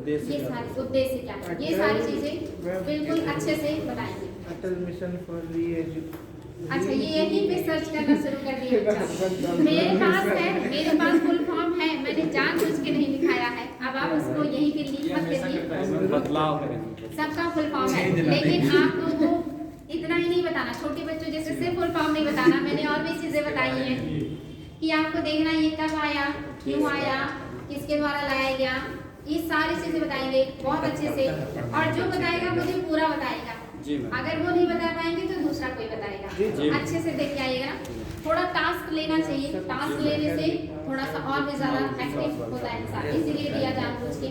ये सारी उद्देश्य क्या है, ये सारी चीजें बिल्कुल अच्छे से बताएंगे। अटल मिशन फॉर अच्छा, ये यहीं पे सर्च करना शुरू कर दिया। मेरे पास फुल फॉर्म है, मैंने जानबूझ के नहीं दिखाया है। अब आप उसको यहीं पे लिख मत करिए, बदलाव करें। सबका फुल फॉर्म है, लेकिन आप लोगों को इतना ही नहीं बताना। छोटे बच्चों जैसे सिर्फ फुल फॉर्म नहीं बताना, मैंने और भी चीजें बताई हैं कि आपको देखना ये कब आया, क्यों आया, किसके द्वारा लाया गया, ये सारी चीजें बताएंगे बहुत अच्छे से। और जो बताएगा मुझे पूरा बताएगा, अगर वो नहीं बता पाएंगे तो दूसरा कोई बताएगा। अच्छे से देख के आइएगा। थोड़ा टास्क लेना चाहिए, टास्क लेने से थोड़ा सा और भी ज्यादा एक्टिव होता है इंसान, इसीलिए दिया जानबूझ के।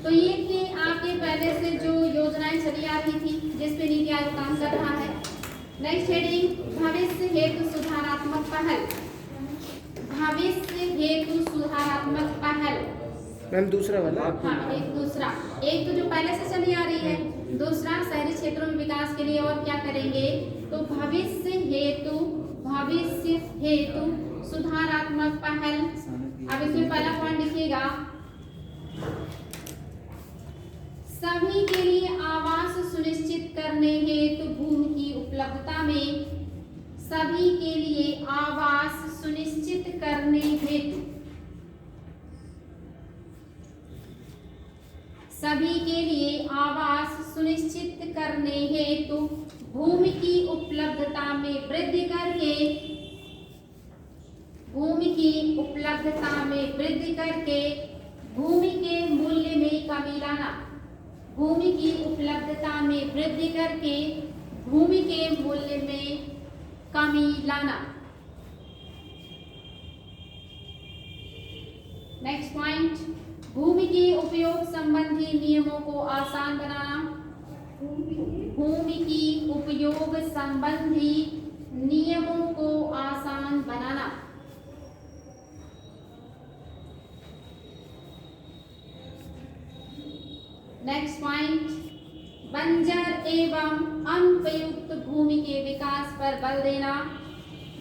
तो ये थी आपके पहले से जो योजनाएं चली आ रही थी, जिस पे नीति आयोग काम कर रहा है। नेक्स्ट हेडिंग, भविष्य हेतु सुधारात्मक पहल। भविष्य हेतु सुधारात्मक पहल। मैम दूसरा वाला। हाँ, एक तो जो पहले से चली आ रही है, दूसरा शहरी क्षेत्रों में विकास के लिए और क्या करेंगे, तो भविष्य हेतु सुधारात्मक पहल। अब इसमें पहला पॉइंट लिखिएगा, सभी के लिए आवास सुनिश्चित करने हेतु भूमि की उपलब्धता में, सभी के लिए आवास सुनिश्चित करने हेतु, सभी के लिए आवास सुनिश्चित करने हेतु भूमि की उपलब्धता में वृद्धि करके, भूमि की उपलब्धता में वृद्धि करके भूमि के मूल्य में कमी लाना, भूमि की उपलब्धता में वृद्धि करके भूमि के मूल्य में कमी लाना। नेक्स्ट पॉइंट, भूमि के उपयोग संबंधी नियमों को आसान बनाना, भूमि की उपयोग संबंधी नियमों को आसान बनाना। नेक्स्ट पॉइंट, बंजर एवं अनुपयुक्त भूमि के विकास पर बल देना,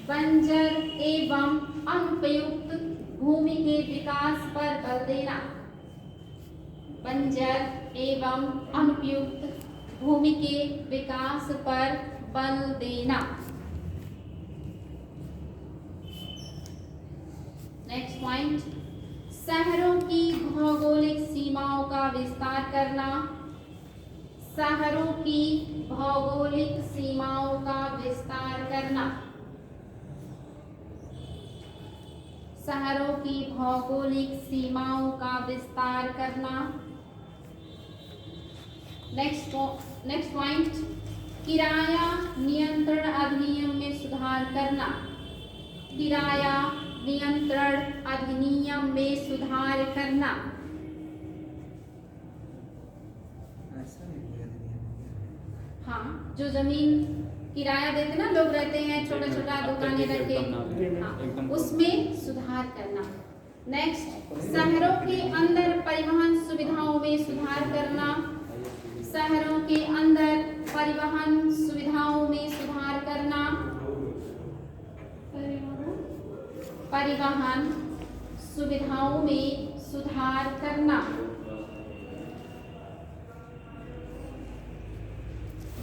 बंजर एवं अनुपयुक्त भूमि के विकास पर बल देना, बंजर एवं अनुपयुक्त भूमि के विकास पर बल देना। नेक्स्ट पॉइंट, शहरों की भौगोलिक सीमाओं का विस्तार करना, शहरों की भौगोलिक सीमाओं का विस्तार करना, शहरों की भौगोलिक सीमाओं का विस्तार करना। नेक्स्ट पॉइंट, किराया नियंत्रण अधिनियम में सुधार करना, किराया नियंत्रण अधिनियम में सुधार करना, हाँ, जो जमीन किराया देते ना लोग रहते हैं, छोटा छोटा दुकानें रखे, हाँ, उसमें सुधार करना। नेक्स्ट, शहरों के अंदर परिवहन सुविधाओं में सुधार करना। शहरों के अंदर परिवहन सुविधाओं में सुधार करना। परिवहन सुविधाओं में सुधार करना।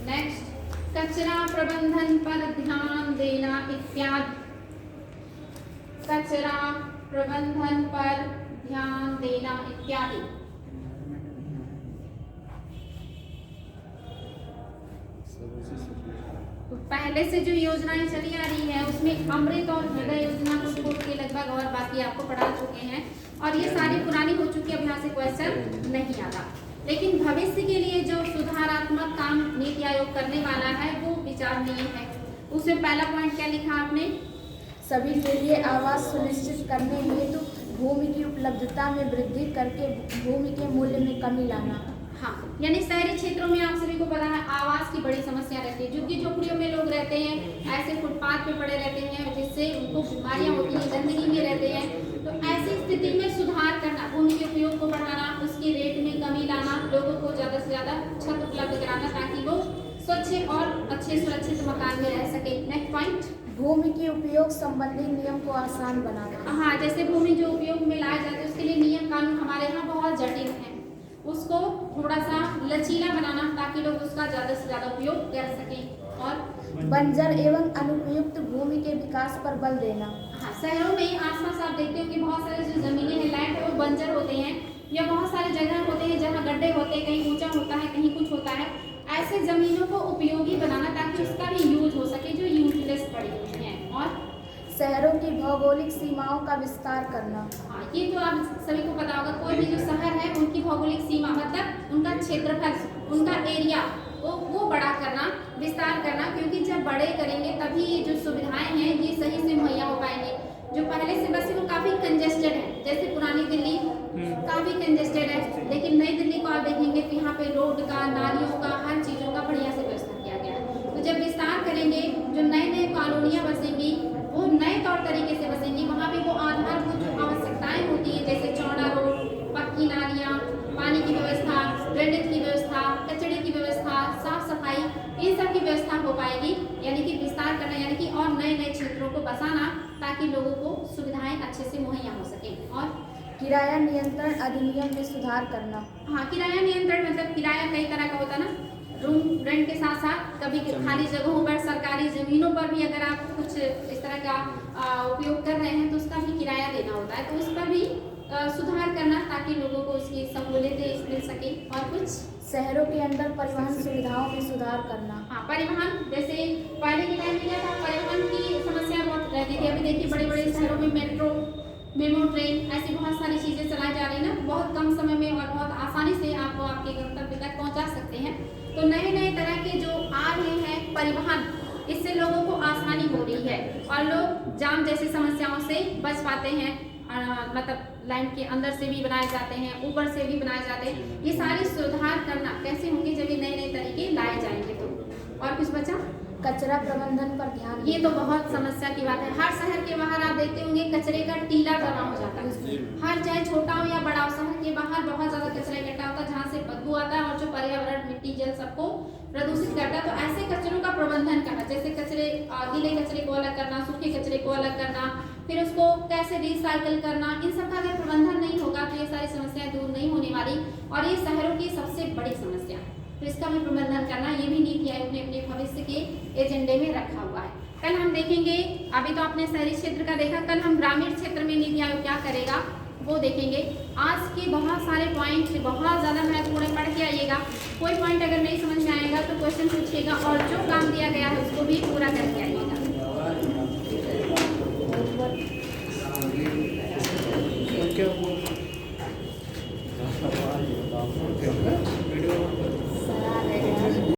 नेक्स्ट, कचरा प्रबंधन पर ध्यान देना इत्यादि। कचरा प्रबंधन पर ध्यान देना इत्यादि। तो पहले से जो योजनाएं चली आ रही है उसमें अमृत और हृदय योजना को छोड़ के लगभग और बाकी आपको पढ़ा चुके हैं, और ये सारी पुरानी हो चुकी है, अब यहाँ से क्वेश्चन नहीं आता। लेकिन भविष्य के लिए जो सुधारात्मक काम नीति आयोग करने वाला है वो विचारणीय है। उसमें पहला पॉइंट क्या लिखा आपने? सभी के लिए आवास सुनिश्चित करने हेतु भूमि की उपलब्धता में वृद्धि करके भूमि के मूल्य में कमी लाना। हाँ, यानी शहरी क्षेत्रों में आप सभी को पता है आवास की बड़ी समस्या रहती है। झुग्गी झोपड़ियों में लोग रहते हैं, ऐसे फुटपाथ पे पड़े रहते हैं, जिससे उनको बीमारियां होती हैं, गंदगी में रहते हैं। तो ऐसी स्थिति में सुधार करना, भूमि के उपयोग को बढ़ाना, उसके रेट में कमी लाना, लोगों को ज्यादा से ज्यादा छत उपलब्ध कराना ताकि वो स्वच्छ और अच्छे सुरक्षित मकान में रह सके। नेक्स्ट पॉइंट, भूमि के उपयोग संबंधी नियम को आसान बनाना। हाँ, जैसे भूमि जो उपयोग में लाए जाते हैं उसके लिए नियम कानून हमारे यहाँ बहुत जटिल है, उसको थोड़ा सा लचीला बनाना ताकि लोग उसका ज्यादा से ज्यादा उपयोग कर सकें। और बंजर एवं अनुपयुक्त भूमि के विकास पर बल देना। हाँ, शहरों में आसपास आप देखते हो कि बहुत सारे जो जमीनें हैं, लैंड है, वो बंजर होते हैं, या बहुत सारे जगह होते हैं जहाँ गड्ढे होते हैं, कहीं ऊंचा होता है, कहीं कुछ होता है। ऐसे जमीनों को उपयोगी बनाना ताकि उसका भी यूज हो सके जो यूजलेस पड़ी हुई है। और शहरों की भौगोलिक सीमाओं का विस्तार करना। हाँ, ये तो आप सभी को पता होगा, कोई भी जो शहर है उनकी भौगोलिक सीमा मतलब उनका क्षेत्रफल, उनका एरिया वो बड़ा करना, विस्तार करना, क्योंकि जब बड़े करेंगे तभी ये जो सुविधाएं हैं ये सही से मुहैया हो पाएंगे। जो पहले से बस वो काफी कंजेस्टेड है, जैसे पुरानी दिल्ली काफी कंजेस्टेड है, लेकिन नई दिल्ली को आप देखेंगे तो यहाँ पे रोड का, नालियों का, हर चीजों का बढ़िया से व्यवस्था किया गया है। तो जब विस्तार करेंगे, जो नए नए कॉलोनियां बसेंगी वो नए तौर तरीके से बसेंगी, वहाँ पे वो आधारभूत जो आवश्यकताएं होती है जैसे चौड़ा रोड, पक्की नालियाँ, पानी की व्यवस्था, ड्रेनेज की व्यवस्था, कचरे की व्यवस्था, साफ सफाई, इन सब की व्यवस्था हो पाएगी। यानी कि विस्तार करना, यानी कि और नए नए क्षेत्रों को बसाना ताकि लोगों को सुविधाएं अच्छे से मुहैया हो सके। और किराया नियंत्रण अधिनियम में सुधार करना। हाँ, किराया नियंत्रण मतलब किराया कई तरह का होता है ना, रूम रेंट के साथ साथ कभी खाली जगहों पर, सरकारी जमीनों पर भी अगर आप कुछ इस तरह का उपयोग कर रहे हैं तो उसका भी किराया देना होता है, तो उस पर भी सुधार करना ताकि लोगों को उसकी सहूलियतें मिल सके। और कुछ शहरों के अंदर परिवहन सुविधाओं में सुधार करना। हाँ, परिवहन, जैसे पहले के टाइम में क्या था, परिवहन की समस्या बहुत रहती थी। अभी देखिए बड़े बड़े शहरों में मेट्रो, मेमो ट्रेन, ऐसी बहुत सारी चीजें चलाई जा रही है ना, बहुत कम समय में और बहुत आसानी से आपको आपके गंतव्य तक पहुंचा सकते हैं। तो नए नए तरह के जो आ रहे हैं परिवहन, इससे लोगों को आसानी हो रही है और लोग जाम जैसी समस्याओं से बच पाते हैं। मतलब लाइन के अंदर से भी बनाए जाते हैं, ऊपर से भी बनाए जाते हैं। ये सारी सुधार करना कैसे होंगे जब ये नए नए तरीके लाए जाएंगे। तो और कुछ बचा? कचरा प्रबंधन पर ध्यान। ये तो बहुत समस्या की बात है। हर शहर के बाहर आप देखते होंगे कचरे का टीला जमा हो जाता है, हर चाहे छोटा हो या बड़ा हो, शहर के बाहर बहुत ज्यादा कचरा इकट्ठा होता है जहाँ से बदबू आता है और जो पर्यावरण, मिट्टी, जल सबको प्रदूषित करता है। तो ऐसे कचरों का प्रबंधन करना, जैसे कचरे, गीले कचरे को अलग करना, सूखे कचरे को अलग करना, फिर उसको कैसे रिसाइकल करना, इन सब का अगर प्रबंधन नहीं होगा तो ये सारी समस्याएं दूर नहीं होने वाली और ये शहरों की सबसे बड़ी समस्या। तो इसका भी प्रबंधन करना, ये भी नीति आयोग ने अपने भविष्य के एजेंडे में रखा हुआ है। कल हम देखेंगे, अभी तो आपने शहरी क्षेत्र का देखा, कल हम ग्रामीण क्षेत्र में नीति आयोग क्या करेगा वो देखेंगे। आज के बहुत सारे पॉइंट बहुत ज़्यादा महत्वपूर्ण, पढ़ के आइएगा। कोई पॉइंट अगर नहीं समझ में आएगा तो क्वेश्चन पूछिएगा और जो काम दिया गया है उसको भी पूरा करके आइएगा। क्या